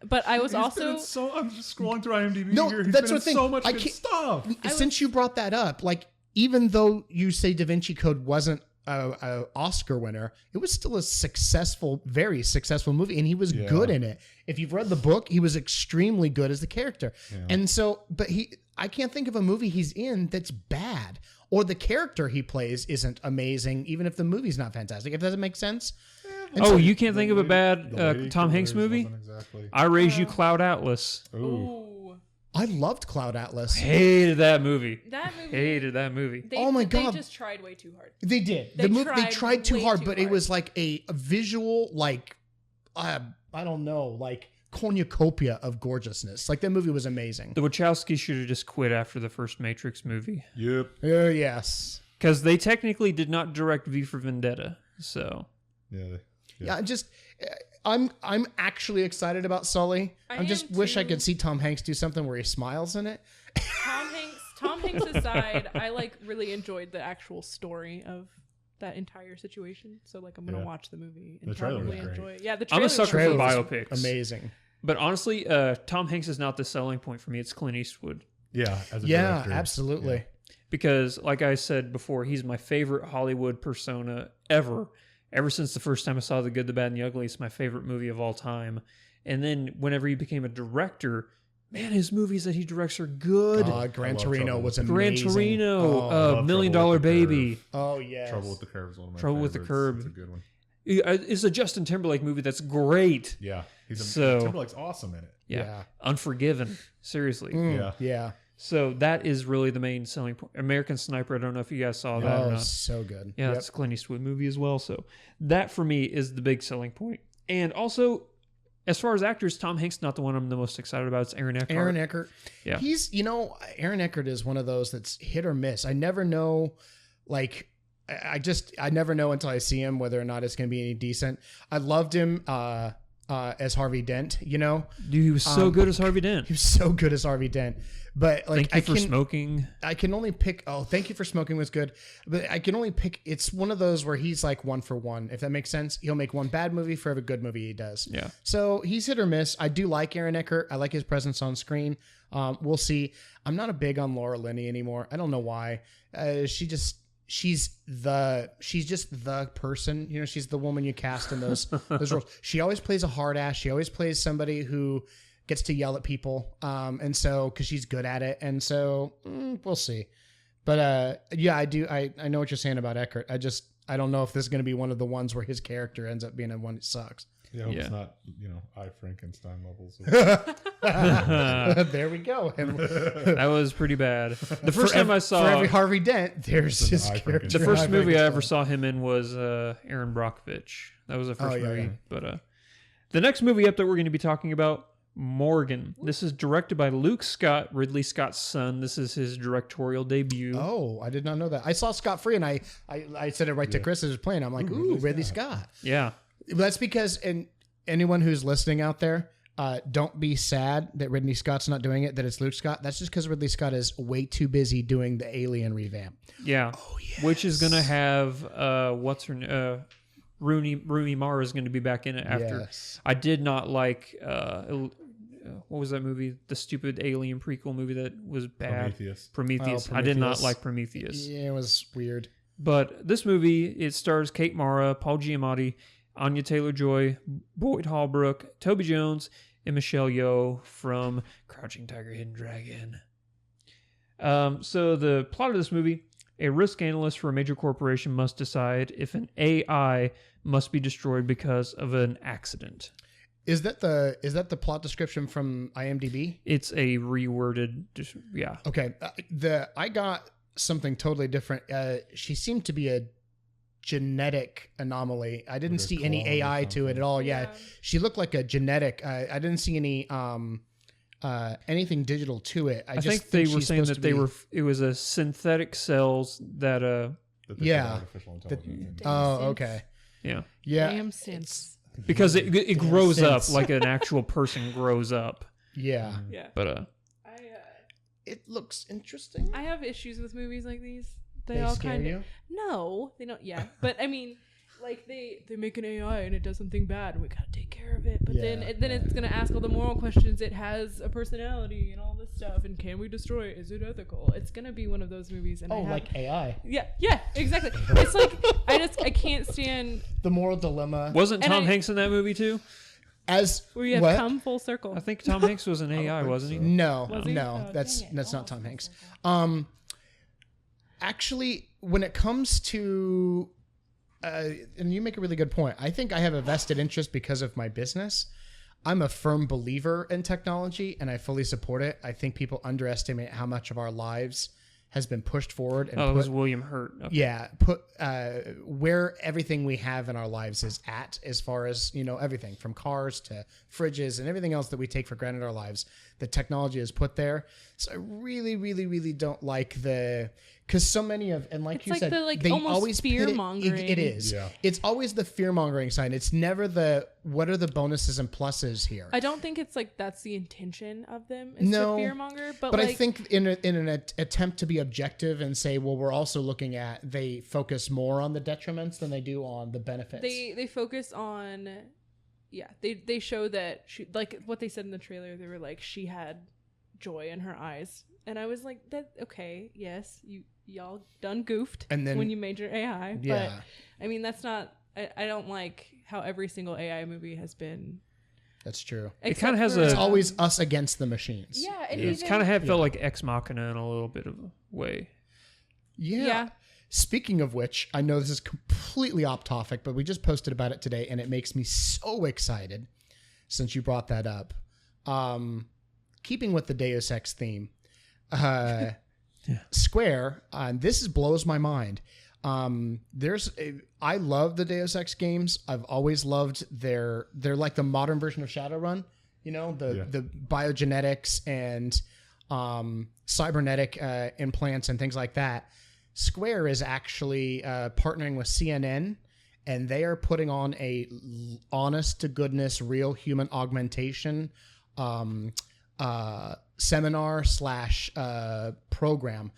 Speaker 5: But I was also
Speaker 4: I'm just scrolling through IMDb
Speaker 3: No,
Speaker 4: here. He's
Speaker 3: that's
Speaker 4: been
Speaker 3: the
Speaker 4: in
Speaker 3: thing.
Speaker 4: so much
Speaker 3: I
Speaker 4: good
Speaker 3: can't-
Speaker 4: stuff.
Speaker 3: Since you brought that up, like even though you say Da Vinci Code wasn't a Oscar winner, it was still a successful, very successful movie, and he was good in it. If you've read the book, he was extremely good as the character. And so, but I can't think of a movie he's in that's bad, or the character he plays isn't amazing, even if the movie's not fantastic. If that doesn't make sense.
Speaker 2: Oh, you can't think of a bad
Speaker 4: The Lady
Speaker 2: Tom Hanks
Speaker 4: Killers
Speaker 2: movie?
Speaker 4: wasn't Exactly.
Speaker 2: I Raise You Cloud Atlas.
Speaker 4: Ooh.
Speaker 5: ooh,
Speaker 3: I loved Cloud Atlas.
Speaker 2: Hated that movie.
Speaker 5: that movie.
Speaker 2: Hated that movie.
Speaker 5: They,
Speaker 3: Oh my God.
Speaker 5: They just tried way too hard.
Speaker 3: They did.
Speaker 5: They
Speaker 3: They
Speaker 5: tried
Speaker 3: tried too
Speaker 5: way
Speaker 3: hard,
Speaker 5: too
Speaker 3: but it
Speaker 5: hard.
Speaker 3: was like a visual, like I don't know, like cornucopia of gorgeousness. Like that movie was amazing.
Speaker 2: The Wachowskis should have just quit after the first Matrix movie.
Speaker 4: Yep.
Speaker 3: Yes.
Speaker 2: Because they technically did not direct V for Vendetta. So
Speaker 4: Yeah.
Speaker 3: Yeah, I'm actually excited about Sully.
Speaker 5: I
Speaker 3: I just
Speaker 5: am
Speaker 3: wish I
Speaker 5: too.
Speaker 3: could see Tom Hanks do something where he smiles in it.
Speaker 5: Tom Hanks aside, I really enjoyed the actual story of that entire situation. So I'm gonna
Speaker 4: Yeah.
Speaker 5: watch the movie and
Speaker 4: The trailer was
Speaker 5: probably
Speaker 4: great.
Speaker 5: enjoy it. Yeah, the
Speaker 2: I'm
Speaker 5: trailer
Speaker 2: a sucker for
Speaker 3: Trailer was
Speaker 2: biopics.
Speaker 3: Amazing.
Speaker 2: But honestly, Tom Hanks is not the selling point for me. It's Clint Eastwood.
Speaker 4: Yeah. As a
Speaker 3: Yeah,
Speaker 4: director.
Speaker 3: absolutely.
Speaker 4: Yeah.
Speaker 2: Because, like I said before, he's my favorite Hollywood persona ever. Ever since the first time I saw The Good, the Bad, and the Ugly, it's my favorite movie of all time. And then whenever he became a director, man, his movies that he directs are good.
Speaker 3: Gran
Speaker 4: love
Speaker 3: Torino
Speaker 4: Trouble
Speaker 3: was
Speaker 4: with
Speaker 2: Gran
Speaker 3: amazing.
Speaker 2: Torino,
Speaker 3: Oh,
Speaker 4: love
Speaker 2: Million
Speaker 4: Trouble
Speaker 2: Dollar
Speaker 4: with the
Speaker 2: Baby.
Speaker 4: Curve.
Speaker 3: oh yes.
Speaker 4: Trouble with the Curve is one of my
Speaker 2: Trouble with the
Speaker 4: favorites.
Speaker 2: Curb.
Speaker 4: It's a good one.
Speaker 2: It's a Justin Timberlake movie that's great.
Speaker 4: Yeah.
Speaker 2: So-
Speaker 4: Timberlake's awesome in it.
Speaker 2: Yeah.
Speaker 3: Yeah.
Speaker 2: Unforgiven. Seriously.
Speaker 3: Mm, yeah.
Speaker 2: So that is really the main selling point. American Sniper, I don't know if you guys saw that or
Speaker 3: Oh,
Speaker 2: not.
Speaker 3: so good.
Speaker 2: Yeah, that's a Clint Eastwood movie as well. So that for me is the big selling point. And also, as far as actors, Tom Hanks not the one I'm the most excited about. It's Aaron Eckhart.
Speaker 3: Aaron Eckhart.
Speaker 2: Yeah.
Speaker 3: He's, Aaron Eckhart is one of those that's hit or miss. I never know, I never know until I see him whether or not it's going to be any decent. I loved him as Harvey Dent,
Speaker 2: Dude, he was so good as Harvey Dent.
Speaker 3: He was so good as Harvey Dent. But
Speaker 2: Thank you for smoking.
Speaker 3: I can only pick. Oh, Thank You for Smoking was good, but I can only pick. It's one of those where he's like one for one. If that makes sense, he'll make one bad movie for every good movie he does.
Speaker 2: Yeah.
Speaker 3: So he's hit or miss. I do like Aaron Eckhart. I like his presence on screen. We'll see. I'm not a big on Laura Linney anymore. I don't know why. She's just the person. She's the woman you cast in those roles. She always plays a hard ass. She always plays somebody who gets to yell at people, and so because she's good at it, and so we'll see. But yeah, I know what you're saying about Eckhart. I don't know if this is going to be one of the ones where his character ends up being the one that sucks.
Speaker 4: Yeah, I hope
Speaker 2: Yeah.
Speaker 4: it's not, I Frankenstein levels. Of-
Speaker 3: There we go.
Speaker 2: That was pretty bad. The first time I
Speaker 3: for
Speaker 2: saw
Speaker 3: every Harvey Dent, there's
Speaker 4: an
Speaker 3: his
Speaker 4: eye
Speaker 3: character.
Speaker 2: the first
Speaker 3: Eye
Speaker 2: movie I ever
Speaker 3: Frankenstein.
Speaker 2: saw him in was Aaron Brockovich. That was the first
Speaker 3: Oh, yeah,
Speaker 2: movie.
Speaker 3: yeah.
Speaker 2: But the next movie up that we're going to be talking about, Morgan. This is directed by Luke Scott, Ridley Scott's son. This is his directorial debut.
Speaker 3: Oh, I did not know that. I saw Scott Free, and I said it right to Chris as it was playing. I'm like, ooh, Ridley Scott.
Speaker 2: Yeah.
Speaker 3: That's because, and anyone who's listening out there, don't be sad that Ridley Scott's not doing it, that it's Luke Scott. That's just because Ridley Scott is way too busy doing the Alien revamp.
Speaker 2: Yeah.
Speaker 3: Oh, yeah.
Speaker 2: Which is going to have, Rooney Mara is going to be back in it after.
Speaker 3: Yes.
Speaker 2: I did not like, what was that movie? The stupid Alien prequel movie that was bad.
Speaker 4: Prometheus.
Speaker 2: I did not
Speaker 3: Prometheus.
Speaker 2: like Prometheus.
Speaker 3: Yeah, it was weird.
Speaker 2: But this movie, it stars Kate Mara, Paul Giamatti, Anya Taylor-Joy, Boyd Holbrook, Toby Jones, and Michelle Yeoh from Crouching Tiger, Hidden Dragon. So the plot of this movie, a risk analyst for a major corporation must decide if an AI must be destroyed because of an accident.
Speaker 3: Is that the plot description from IMDb?
Speaker 2: It's a reworded, yeah.
Speaker 3: Okay, I got something totally different. She seemed to be a genetic anomaly. I didn't
Speaker 4: Like a
Speaker 3: see any
Speaker 4: clone or
Speaker 3: AI to it
Speaker 4: something.
Speaker 3: at all. Yeah,
Speaker 5: Yeah.
Speaker 3: she looked like a genetic. I didn't see any anything digital to it.
Speaker 2: I
Speaker 3: just
Speaker 2: think they were
Speaker 3: she's
Speaker 2: saying
Speaker 3: supposed
Speaker 2: that
Speaker 3: to be-
Speaker 2: it was a synthetic cells that,
Speaker 4: That they put
Speaker 3: Yeah.
Speaker 4: artificial intelligence in.
Speaker 3: Oh, okay.
Speaker 2: yeah.
Speaker 3: Yeah.
Speaker 5: Damn sense.
Speaker 2: Because it grows up
Speaker 3: sense.
Speaker 2: like an actual person grows up.
Speaker 3: Yeah.
Speaker 5: Yeah.
Speaker 2: But
Speaker 3: It looks interesting.
Speaker 5: I have issues with movies like these.
Speaker 3: They
Speaker 5: all
Speaker 3: scare
Speaker 5: kind
Speaker 3: you?
Speaker 5: of no, they don't. Yeah, but I mean, like they make an AI and it does something bad, and we gotta take care of it. But then it's gonna ask all the moral questions. It has a personality and all this stuff. And can we destroy it? Is it ethical? It's gonna be one of those movies. And
Speaker 3: Oh, like AI.
Speaker 5: yeah, exactly. It's like I can't stand
Speaker 3: The moral dilemma.
Speaker 2: wasn't
Speaker 5: And
Speaker 2: Tom
Speaker 5: I-
Speaker 2: Hanks in that movie too?
Speaker 3: As
Speaker 5: where you have
Speaker 3: what?
Speaker 5: come full circle.
Speaker 2: I think Tom Hanks was an AI, wasn't he?
Speaker 3: No,
Speaker 5: Was he?
Speaker 3: no,
Speaker 5: Oh,
Speaker 3: that's
Speaker 5: dang it.
Speaker 3: not Tom Hanks. Actually, when it comes to, and you make a really good point. I think I have a vested interest because of my business. I'm a firm believer in technology, and I fully support it. I think people underestimate how much of our lives has been pushed forward and
Speaker 2: Oh, it
Speaker 3: put
Speaker 2: was William Hurt. Okay.
Speaker 3: yeah, put where everything we have in our lives is at, as far as everything from cars to fridges and everything else that we take for granted in our lives. The technology is put there, so I really, really, really don't like the Because so many of, and like
Speaker 5: It's
Speaker 3: you
Speaker 5: like
Speaker 3: said,
Speaker 5: the, like,
Speaker 3: they
Speaker 5: almost
Speaker 3: always pit it-
Speaker 5: fear-mongering.
Speaker 3: It is.
Speaker 4: Yeah.
Speaker 3: It's always the fear mongering side. It's never the what are the bonuses and pluses here.
Speaker 5: I don't think it's like that's the intention of them is
Speaker 3: No,
Speaker 5: to fearmonger, but
Speaker 3: But
Speaker 5: like,
Speaker 3: I think in an attempt to be objective and say, well, we're also looking at, they focus more on the detriments than they do on the benefits.
Speaker 5: they focus on, yeah, they show that she, like what they said in the trailer, they were like she had joy in her eyes, and I was like, that okay, yes, y'all done goofed,
Speaker 3: And then-
Speaker 5: when you made your AI,
Speaker 3: Yeah.
Speaker 5: but I mean that's not. I don't like how every single AI movie has been.
Speaker 3: That's true.
Speaker 2: It kinda
Speaker 5: except
Speaker 2: has
Speaker 5: for,
Speaker 2: a-
Speaker 3: It's always us against the machines.
Speaker 5: yeah, and
Speaker 2: It's
Speaker 5: even,
Speaker 2: kind of felt like Ex Machina in a little bit of a way.
Speaker 3: Yeah.
Speaker 5: Yeah.
Speaker 3: Speaking of which, I know this is completely off topic, but we just posted about it today, and it makes me so excited since you brought that up. Keeping with the Deus Ex theme, Square, this blows my mind. I love the Deus Ex games. I've always loved they're like the modern version of Shadowrun. You know, the biogenetics and cybernetic implants and things like that. Square is actually partnering with CNN, and they are putting on a honest to goodness, real human augmentation seminar / program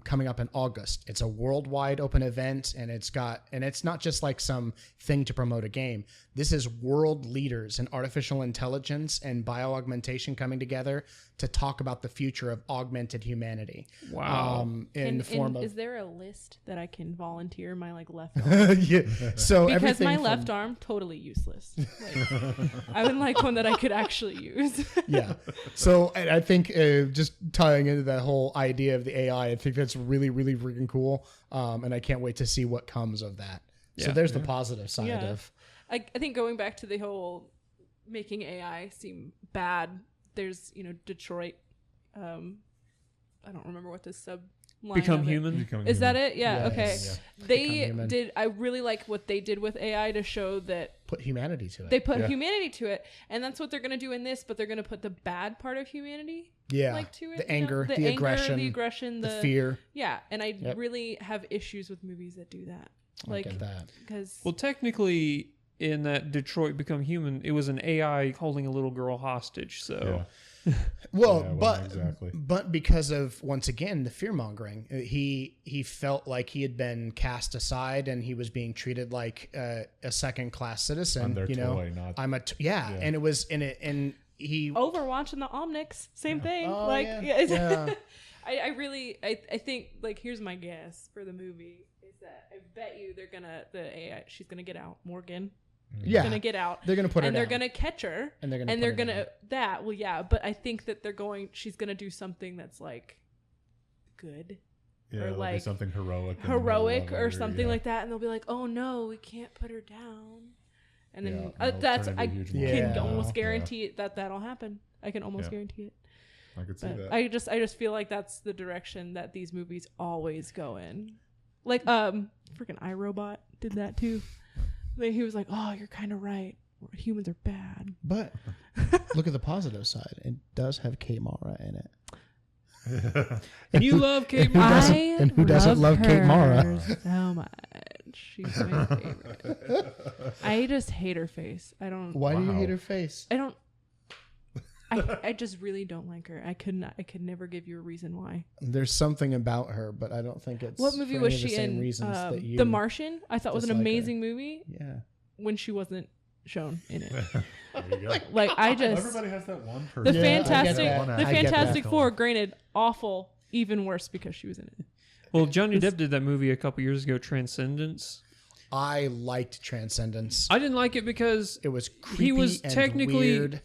Speaker 3: coming up in August. It's a worldwide open event, and it's not just like some thing to promote a game. This is world leaders in artificial intelligence and bioaugmentation coming together to talk about the future of augmented humanity.
Speaker 2: Wow.
Speaker 3: In the form
Speaker 5: is
Speaker 3: of
Speaker 5: there a list that I can volunteer my like left arm?
Speaker 3: yeah. So
Speaker 5: Because
Speaker 3: everything
Speaker 5: my
Speaker 3: from-
Speaker 5: left arm totally useless. Like, I would like one that I could actually use.
Speaker 3: yeah. So and I think just tying into that whole idea of the AI, I think that's really, really freaking cool. And I can't wait to see what comes of that. So
Speaker 2: Yeah.
Speaker 3: there's the positive side
Speaker 5: Yeah.
Speaker 3: of
Speaker 5: I think going back to the whole making AI seem bad. There's Detroit. I don't remember what this sub
Speaker 2: Become Human.
Speaker 5: Is that it? Yeah.
Speaker 3: Yes.
Speaker 5: Okay.
Speaker 3: Yeah.
Speaker 5: They
Speaker 3: Become Human.
Speaker 5: did. I really like what they did with AI to show that
Speaker 3: put humanity to it.
Speaker 5: they put
Speaker 4: Yeah.
Speaker 5: humanity to it, and that's what they're gonna do in this. But they're gonna put the bad part of humanity,
Speaker 3: yeah.
Speaker 5: like to it.
Speaker 3: The anger, the aggression, the
Speaker 5: the
Speaker 3: fear.
Speaker 5: Yeah, and I
Speaker 3: Yep.
Speaker 5: really have issues with movies that do that.
Speaker 3: I
Speaker 5: Like,
Speaker 3: get that.
Speaker 5: because
Speaker 2: Well, technically, in that Detroit Become Human, it was an AI holding a little girl hostage. So
Speaker 3: Well,
Speaker 4: Yeah, well,
Speaker 3: but
Speaker 4: exactly.
Speaker 3: but because of once again the fear mongering, he felt like he had been cast aside and he was being treated like a second class citizen.
Speaker 4: I'm their
Speaker 3: you know,
Speaker 4: toy, not-
Speaker 3: I'm a
Speaker 4: Yeah.
Speaker 3: and it was in it and he
Speaker 5: Overwatch and the Omnics, same thing.
Speaker 3: Oh,
Speaker 5: like,
Speaker 3: yeah. Yeah.
Speaker 5: I really think like here's my guess for the movie is that I bet you they're gonna the AI she's gonna get out. Morgan
Speaker 3: yeah
Speaker 5: gonna get out.
Speaker 3: they're gonna put her
Speaker 5: and they're
Speaker 3: down.
Speaker 5: gonna catch her
Speaker 3: And they're gonna
Speaker 5: and
Speaker 3: put
Speaker 5: they're
Speaker 3: her
Speaker 5: gonna
Speaker 3: down.
Speaker 5: that well yeah, but I think that she's gonna do something that's like good
Speaker 4: Yeah,
Speaker 5: or
Speaker 4: it'll be
Speaker 5: like
Speaker 4: something heroic, in the middle
Speaker 5: heroic
Speaker 4: of
Speaker 5: or
Speaker 4: it,
Speaker 5: something
Speaker 4: yeah.
Speaker 5: like that, and they'll be like, oh no, we can't put her down, and then
Speaker 4: Yeah, and it'll
Speaker 5: that's
Speaker 4: turn into
Speaker 5: I
Speaker 4: a huge
Speaker 5: can
Speaker 3: monster.
Speaker 5: almost
Speaker 4: Yeah.
Speaker 5: guarantee that'll happen. I can almost
Speaker 4: Yeah.
Speaker 5: guarantee it.
Speaker 4: I could see
Speaker 5: But
Speaker 4: that.
Speaker 5: I just feel like that's the direction that these movies always go in. Like freaking iRobot did that too. Like, he was like, "Oh, you're kind of right. Humans are bad."
Speaker 3: But look at the positive side. It does have Kate Mara in it.
Speaker 2: and you love Kate
Speaker 3: Who
Speaker 2: Mara.
Speaker 3: doesn't- and who doesn't love Kate Mara?
Speaker 5: so much? She's my favorite. I just hate her face. I don't.
Speaker 3: Why do you
Speaker 4: Wow.
Speaker 3: hate her face?
Speaker 5: I don't. I just really don't like her. I could never give you a reason why.
Speaker 3: There's something about her, but I don't think it's
Speaker 5: What movie
Speaker 3: for
Speaker 5: was
Speaker 3: any of the
Speaker 5: she
Speaker 3: same
Speaker 5: in?
Speaker 3: reasons that you
Speaker 5: The Martian. I thought was an
Speaker 3: dislike her.
Speaker 5: amazing movie
Speaker 3: Yeah.
Speaker 5: when she wasn't shown in it.
Speaker 4: There you go.
Speaker 5: Like I just
Speaker 4: Everybody has that one
Speaker 5: the
Speaker 4: person.
Speaker 3: Yeah, I get
Speaker 5: Fantastic
Speaker 3: that.
Speaker 5: the
Speaker 3: I get that.
Speaker 5: Fantastic Four. Granted, awful, even worse because she was in it.
Speaker 2: Well, Johnny Depp did that movie a couple years ago, Transcendence.
Speaker 3: I liked Transcendence.
Speaker 2: I didn't like it because
Speaker 3: It was creepy
Speaker 2: he was
Speaker 3: and
Speaker 2: technically
Speaker 3: weird.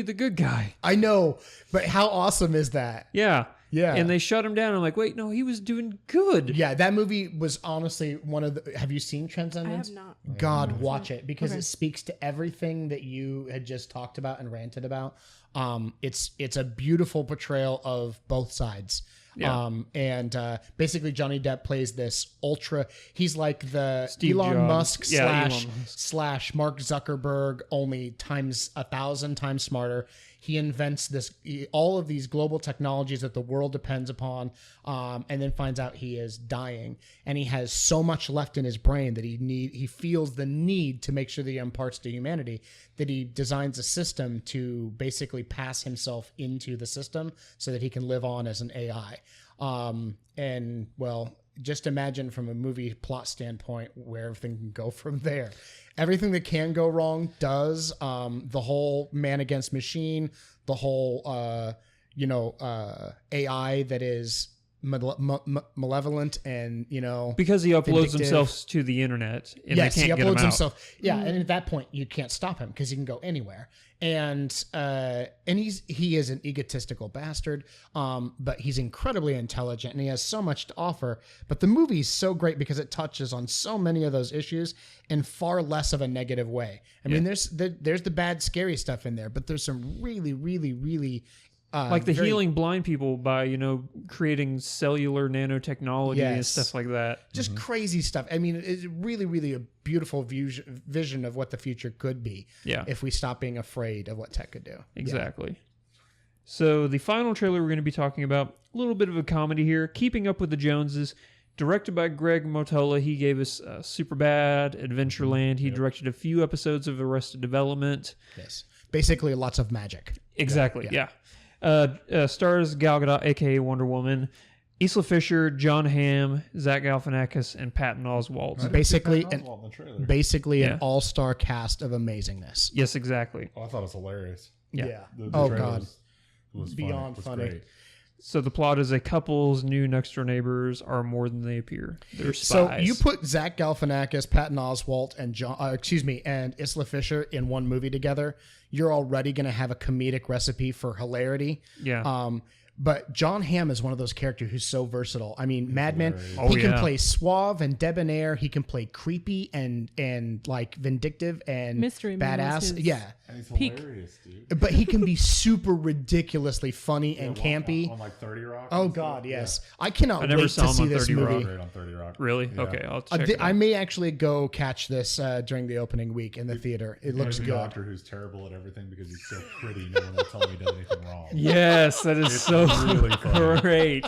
Speaker 2: the good guy.
Speaker 3: I know, but how awesome is that?
Speaker 2: Yeah.
Speaker 3: Yeah.
Speaker 2: And they shut him down. I'm like, wait, no, he was doing good.
Speaker 3: Yeah, that movie was honestly one of the. Have you seen
Speaker 5: I
Speaker 3: Transcendence?
Speaker 5: have not.
Speaker 3: God, watch it because
Speaker 5: Okay.
Speaker 3: it speaks to everything that you had just talked about and ranted about. It's a beautiful portrayal of both sides.
Speaker 2: Yeah.
Speaker 3: And basically Johnny Depp plays this ultra. He's like the
Speaker 2: Steve
Speaker 3: Elon
Speaker 2: Jobs.
Speaker 3: Musk
Speaker 2: Yeah, Elon
Speaker 3: slash
Speaker 2: Musk.
Speaker 3: slash Mark Zuckerberg, only times 1,000 times smarter. He invents all of these global technologies that the world depends upon, and then finds out he is dying, and he has so much left in his brain that he feels the need to make sure that he imparts to humanity, that he designs a system to basically pass himself into the system so that he can live on as an AI. And well, just imagine from a movie plot standpoint where everything can go from there. Everything that can go wrong does. The whole man against machine, the whole AI that is malevolent and
Speaker 2: Because he uploads
Speaker 3: vindictive.
Speaker 2: himself to the internet and
Speaker 3: Yes,
Speaker 2: they
Speaker 3: he
Speaker 2: can't get him
Speaker 3: uploads
Speaker 2: out.
Speaker 3: himself. Yeah, and at that point you can't stop him because he can go anywhere. And he is an egotistical bastard, but he's incredibly intelligent and he has so much to offer. But the movie's so great because it touches on so many of those issues in far less of a negative way. I mean, there's the bad, scary stuff in there, but there's some really, really, really
Speaker 2: Like the
Speaker 3: very-
Speaker 2: healing blind people by, creating cellular nanotechnology and
Speaker 3: Yes.
Speaker 2: stuff like that.
Speaker 3: just crazy stuff. I mean, it's really, really a beautiful vision of what the future could be.
Speaker 2: Yeah.
Speaker 3: If we stop being afraid of what tech could do.
Speaker 2: Exactly. So the final trailer we're going to be talking about, a little bit of a comedy here, Keeping Up with the Joneses, directed by Greg Motola. He gave us Superbad, Adventureland. He directed a few episodes of Arrested Development.
Speaker 3: Yes. Basically, lots of magic.
Speaker 2: Exactly, yeah. Stars Gal Gadot, a.k.a. Wonder Woman, Isla Fisher, John Hamm, Zach Galifianakis, and Patton Oswalt.
Speaker 3: Basically,
Speaker 4: Patton Oswalt in the trailer.
Speaker 3: Basically,
Speaker 2: Yeah.
Speaker 3: an all-star cast of amazingness.
Speaker 2: Yes, exactly.
Speaker 4: Oh, I thought it was hilarious.
Speaker 2: Yeah.
Speaker 4: The
Speaker 3: Oh
Speaker 4: trailer
Speaker 3: God.
Speaker 4: was
Speaker 3: Beyond
Speaker 4: was
Speaker 3: funny.
Speaker 4: great.
Speaker 2: So the plot is a couple's new next-door neighbors are more than they appear. They're
Speaker 3: So
Speaker 2: spies.
Speaker 3: you put Zach Galifianakis, Patton Oswalt, and and Isla Fisher in one movie together, you're already going to have a comedic recipe for hilarity.
Speaker 2: Yeah.
Speaker 3: But John Hamm is one of those characters who's so versatile. I mean, Madman,
Speaker 2: Oh,
Speaker 3: he can
Speaker 2: yeah.
Speaker 3: play suave and debonair. He can play creepy and like vindictive and
Speaker 5: Mystery Man was
Speaker 3: badass.
Speaker 5: his-
Speaker 3: Yeah.
Speaker 4: And he's
Speaker 5: Peak.
Speaker 4: hilarious, dude.
Speaker 3: But he can be super ridiculously funny and campy.
Speaker 4: On like 30 Rock.
Speaker 3: Oh
Speaker 4: and
Speaker 3: God,
Speaker 4: stuff.
Speaker 3: yes. I cannot
Speaker 2: I never
Speaker 3: wait
Speaker 2: saw
Speaker 3: to
Speaker 2: him
Speaker 3: see
Speaker 2: on
Speaker 3: this
Speaker 2: 30 Rock.
Speaker 3: movie.
Speaker 4: Great on 30 Rock.
Speaker 2: Really?
Speaker 4: Yeah.
Speaker 2: Okay, I'll check it
Speaker 3: I
Speaker 2: out.
Speaker 3: may actually go catch this during the opening week in the theater. It looks
Speaker 4: There's a
Speaker 3: good.
Speaker 4: doctor who's terrible at everything because he's so pretty. No one will tell him he does anything wrong.
Speaker 2: Yes, that is so
Speaker 4: really funny.
Speaker 2: great.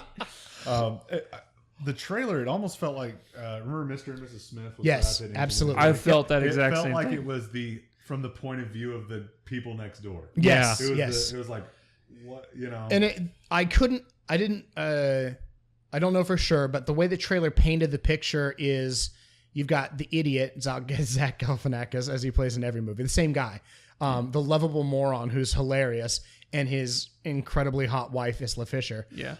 Speaker 4: The trailer, it almost felt like remember Mr. and Mrs. Smith? With
Speaker 3: Yes,
Speaker 4: Brad Pitt and
Speaker 3: absolutely.
Speaker 4: Angelina
Speaker 2: I felt that
Speaker 4: Jolie?
Speaker 2: exact
Speaker 4: It felt
Speaker 2: same
Speaker 4: like
Speaker 2: thing.
Speaker 4: it was from the point of view of the people next door.
Speaker 3: Yes,
Speaker 4: It was
Speaker 3: yes.
Speaker 4: it was like what
Speaker 3: And I don't know for sure, but the way the trailer painted the picture is you've got the idiot, Zach Galifianakis, as he plays in every movie, the same guy, the lovable moron who's hilarious, and his incredibly hot wife, Isla Fisher.
Speaker 2: Yeah.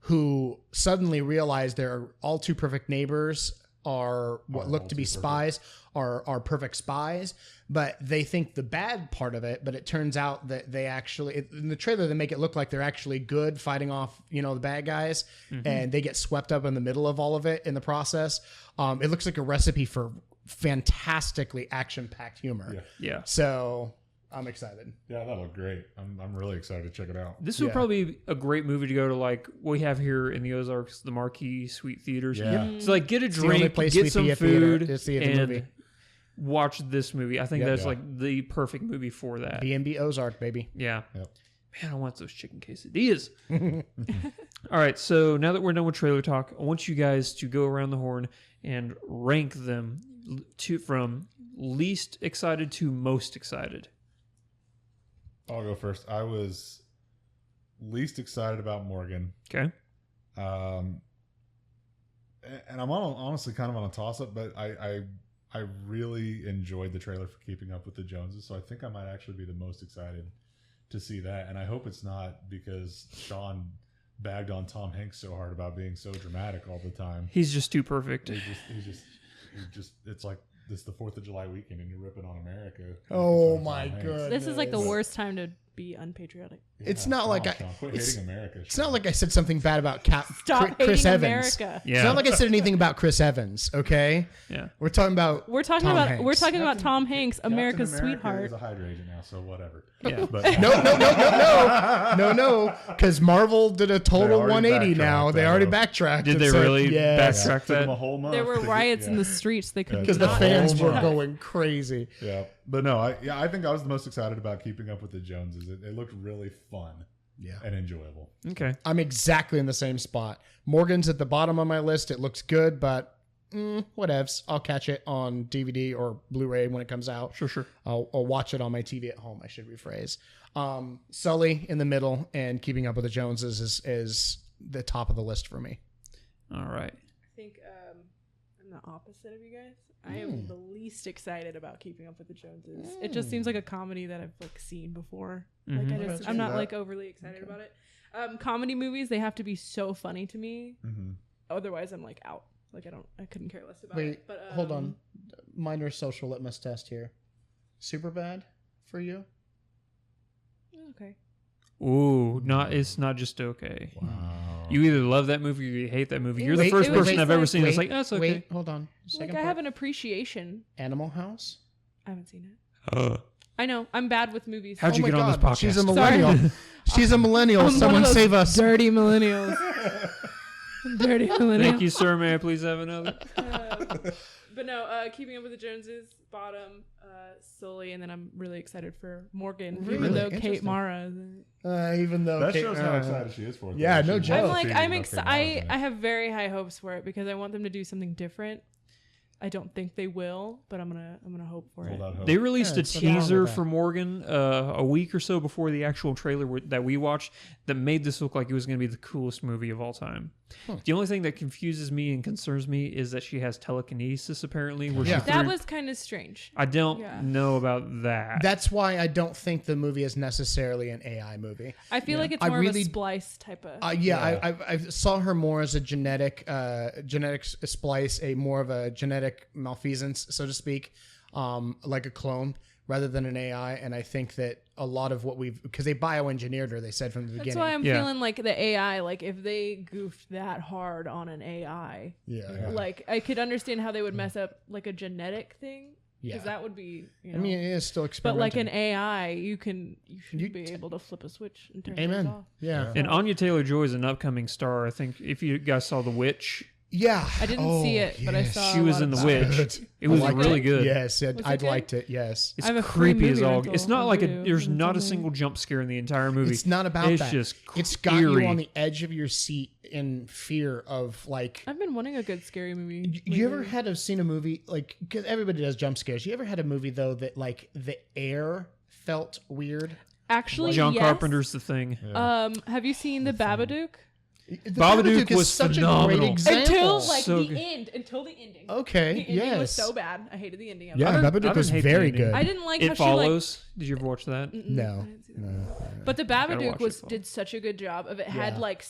Speaker 3: Who suddenly realize their all too perfect neighbors are what look to be spies, are perfect spies, but they think the bad part of it, but it turns out that they actually, in the trailer, they make it look like they're actually good fighting off, the bad guys, and they get swept up in the middle of all of it in the process. It looks like a recipe for fantastically action-packed humor.
Speaker 2: Yeah.
Speaker 3: So I'm excited.
Speaker 4: Yeah, that looked great. I'm really excited to check it out.
Speaker 2: This would probably be a great movie to go to, like we have here in the Ozarks, the Marquee Sweet Theaters.
Speaker 4: Yeah.
Speaker 2: So like get a
Speaker 3: the only
Speaker 2: drink,
Speaker 3: place
Speaker 2: get
Speaker 3: we
Speaker 2: some
Speaker 3: see a theater
Speaker 2: food,
Speaker 3: is the
Speaker 2: and
Speaker 3: movie.
Speaker 2: watch this movie. I think
Speaker 3: Yep.
Speaker 2: that's
Speaker 4: Yeah.
Speaker 2: like the perfect movie for that.
Speaker 3: B&B Ozark, baby.
Speaker 2: Yeah.
Speaker 4: Yep.
Speaker 2: Man, I want those chicken quesadillas. All right, so now that we're done with trailer talk, I want you guys to go around the horn and rank them from least excited to most excited.
Speaker 4: I'll go first. I was least excited about Morgan.
Speaker 2: Okay.
Speaker 4: And I'm honestly kind of on a toss-up, but I really enjoyed the trailer for Keeping Up with the Joneses, so I think I might actually be the most excited to see that. And I hope it's not because Sean bagged on Tom Hanks so hard about being so dramatic all the time.
Speaker 2: He's just too perfect.
Speaker 4: He just it's like this is the 4th of July weekend and you're ripping on America.
Speaker 3: Oh
Speaker 4: Tom
Speaker 3: my
Speaker 4: Hanks.
Speaker 3: goodness.
Speaker 5: This is like the worst time to be unpatriotic.
Speaker 3: It's not like
Speaker 4: Sean, quit
Speaker 3: it's,
Speaker 4: hating America.
Speaker 3: it's not like I said something bad about
Speaker 5: Stop
Speaker 3: Chris
Speaker 5: hating
Speaker 3: Evans.
Speaker 5: America.
Speaker 2: Yeah.
Speaker 3: It's not like I said anything about Chris Evans. Okay,
Speaker 2: Yeah.
Speaker 3: we're talking about
Speaker 5: We're talking
Speaker 3: Tom
Speaker 5: about
Speaker 3: Hanks.
Speaker 5: Tom Hanks, America's sweetheart.
Speaker 4: Is a Hydra agent now, so whatever.
Speaker 2: Yeah.
Speaker 4: But
Speaker 3: No, because Marvel did a total
Speaker 4: They already
Speaker 3: 180 now.
Speaker 4: backtracked,
Speaker 3: They already
Speaker 4: though.
Speaker 3: backtracked.
Speaker 2: Did
Speaker 3: and
Speaker 2: they
Speaker 3: said,
Speaker 2: really
Speaker 3: yes,
Speaker 2: backtrack
Speaker 4: took them a
Speaker 2: that?
Speaker 4: whole month.
Speaker 5: There were
Speaker 4: to get-
Speaker 5: riots
Speaker 4: yeah.
Speaker 5: in the streets. They couldn't
Speaker 3: because the
Speaker 5: not-
Speaker 3: fans were
Speaker 4: Yeah.
Speaker 3: going crazy.
Speaker 4: Yeah, but no, I think I was the most excited about Keeping Up with the Joneses. It looked really fun,
Speaker 3: Yeah.
Speaker 4: and enjoyable.
Speaker 2: Okay.
Speaker 3: I'm exactly in the same spot. Morgan's at the bottom of my list. It looks good, but whatevs. I'll catch it on DVD or Blu-ray when it comes out.
Speaker 2: Sure.
Speaker 3: I'll watch it on my TV at home. I should rephrase. Sully in the middle, and Keeping Up with the Joneses is the top of the list for me.
Speaker 2: All right.
Speaker 5: I think I'm the opposite of you guys. I am the least excited about Keeping Up with the Joneses. It just seems like a comedy that I've like seen before. Like I'm not like overly excited about it. Comedy movies, they have to be so funny to me.
Speaker 4: Mm-hmm.
Speaker 5: Otherwise, I'm like out. Like I couldn't care less about
Speaker 3: Wait,
Speaker 5: it. But
Speaker 3: hold on. Minor social litmus test here. Super bad for you?
Speaker 5: Okay.
Speaker 2: Ooh, it's not just okay.
Speaker 4: Wow.
Speaker 2: You either love that movie or you hate that movie. You're the
Speaker 3: Wait,
Speaker 2: first
Speaker 5: it was
Speaker 2: person
Speaker 5: just
Speaker 2: I've ever
Speaker 5: like-
Speaker 2: seen that's like, that's okay.
Speaker 3: Wait, hold on. Second
Speaker 5: Like I
Speaker 3: part.
Speaker 5: have an appreciation.
Speaker 3: Animal House?
Speaker 5: I haven't seen it. I know. I'm bad with movies.
Speaker 2: How'd you
Speaker 3: my
Speaker 2: get on this
Speaker 3: God,
Speaker 2: podcast?
Speaker 3: She's a
Speaker 5: Sorry.
Speaker 3: millennial. She's a millennial.
Speaker 5: I'm one
Speaker 3: Someone
Speaker 5: of those
Speaker 3: save us.
Speaker 5: dirty millennials. Dirty millennial.
Speaker 2: Thank you, sir. May I please have another?
Speaker 5: But no, Keeping Up with the Joneses, bottom, Sully, and then I'm really excited for Morgan,
Speaker 3: Really?
Speaker 5: even though Kate
Speaker 3: Interesting.
Speaker 5: Mara isn't.
Speaker 3: Even though
Speaker 4: That
Speaker 3: Kate-
Speaker 4: shows how excited she is for it.
Speaker 3: Yeah,
Speaker 4: though.
Speaker 3: no
Speaker 4: She's
Speaker 3: joke.
Speaker 5: I'm
Speaker 3: Oh,
Speaker 5: like,
Speaker 4: feeding
Speaker 5: I'm
Speaker 4: up
Speaker 5: excited.
Speaker 4: Kate Mara's in
Speaker 5: I
Speaker 4: it.
Speaker 5: have very high hopes for it because I want them to do something different. I don't think they will, but I'm gonna hope for it.
Speaker 4: Hold out hope.
Speaker 2: They released
Speaker 3: Yeah,
Speaker 2: a
Speaker 3: it's nothing wrong
Speaker 2: teaser
Speaker 3: with that.
Speaker 2: for Morgan a week or so before the actual trailer that we watched that made this look like it was going to be the coolest movie of all time. The only thing that confuses me and concerns me is that she has telekinesis apparently. Where
Speaker 3: Yeah.
Speaker 2: she
Speaker 5: That
Speaker 2: threw-
Speaker 5: was kind of strange.
Speaker 2: I don't
Speaker 5: Yeah.
Speaker 2: know about that.
Speaker 3: That's why I don't think the movie is necessarily an AI movie.
Speaker 5: I feel like it's
Speaker 3: I
Speaker 5: more of
Speaker 3: really-
Speaker 5: a splice type of.
Speaker 3: I saw her more as a genetic splice, a more of a genetic malfeasance, so to speak, like a clone rather than an AI. And I think that a lot of what because they bioengineered her, they said from the
Speaker 5: That's
Speaker 3: beginning.
Speaker 5: why I'm
Speaker 2: Yeah.
Speaker 5: feeling like the AI, like if they goofed that hard on an AI,
Speaker 3: yeah.
Speaker 5: like I could understand how they would mess up like a genetic thing. Because
Speaker 3: Yeah.
Speaker 5: that would be, you know.
Speaker 3: I mean, it is still
Speaker 5: but
Speaker 3: experimental.
Speaker 5: like an AI, you should
Speaker 3: You
Speaker 5: be able to flip a switch and turn
Speaker 3: Amen.
Speaker 5: those off.
Speaker 3: Yeah.
Speaker 2: and Anya Taylor-Joy is an upcoming star. I think if you guys saw The Witch,
Speaker 3: Yeah.
Speaker 5: I didn't see it, but I saw
Speaker 2: she
Speaker 5: a
Speaker 2: was
Speaker 5: lot
Speaker 2: in The
Speaker 5: about
Speaker 2: Witch.
Speaker 5: it.
Speaker 2: It was
Speaker 3: I liked
Speaker 2: really
Speaker 3: it.
Speaker 2: good.
Speaker 3: Yes,
Speaker 5: Was it
Speaker 3: I'd
Speaker 5: good?
Speaker 3: liked it. Yes.
Speaker 2: It's
Speaker 5: I have a free
Speaker 2: creepy as
Speaker 5: movie
Speaker 2: all.
Speaker 5: rental
Speaker 2: It's not
Speaker 5: on
Speaker 2: like
Speaker 5: Vudu.
Speaker 2: there's
Speaker 5: It's
Speaker 2: not a
Speaker 5: on
Speaker 2: single jump scare in the entire movie.
Speaker 3: It's not about
Speaker 2: it's
Speaker 3: that.
Speaker 2: just
Speaker 3: It's got you
Speaker 2: eerie.
Speaker 3: on the edge of your seat in fear of like.
Speaker 5: I've been wanting a good scary movie.
Speaker 3: You ever
Speaker 5: lately.
Speaker 3: seen a movie like? Because everybody does jump scares. You ever had a movie though that like the air felt weird?
Speaker 5: Actually,
Speaker 2: John
Speaker 5: yes.
Speaker 2: Carpenter's The Thing.
Speaker 5: Have you seen The Babadook?
Speaker 3: The
Speaker 2: Babadook
Speaker 3: is
Speaker 2: was
Speaker 3: such a
Speaker 2: phenomenal.
Speaker 3: great example.
Speaker 5: Until like
Speaker 2: So
Speaker 5: the
Speaker 2: good.
Speaker 5: end. Until the ending.
Speaker 3: Okay,
Speaker 5: The ending was
Speaker 3: yes.
Speaker 5: so bad. I hated the ending of
Speaker 3: Yeah,
Speaker 5: it.
Speaker 2: I
Speaker 3: Babadook
Speaker 2: didn't
Speaker 3: was
Speaker 2: hate the
Speaker 3: very
Speaker 2: ending.
Speaker 3: good.
Speaker 5: I didn't like how
Speaker 2: It
Speaker 5: she like.
Speaker 2: Follows. Did you ever watch that?
Speaker 3: No.
Speaker 5: I didn't see that. But the Babadook
Speaker 2: watch it.
Speaker 5: did such a good job of it. Had
Speaker 3: Yeah.
Speaker 5: like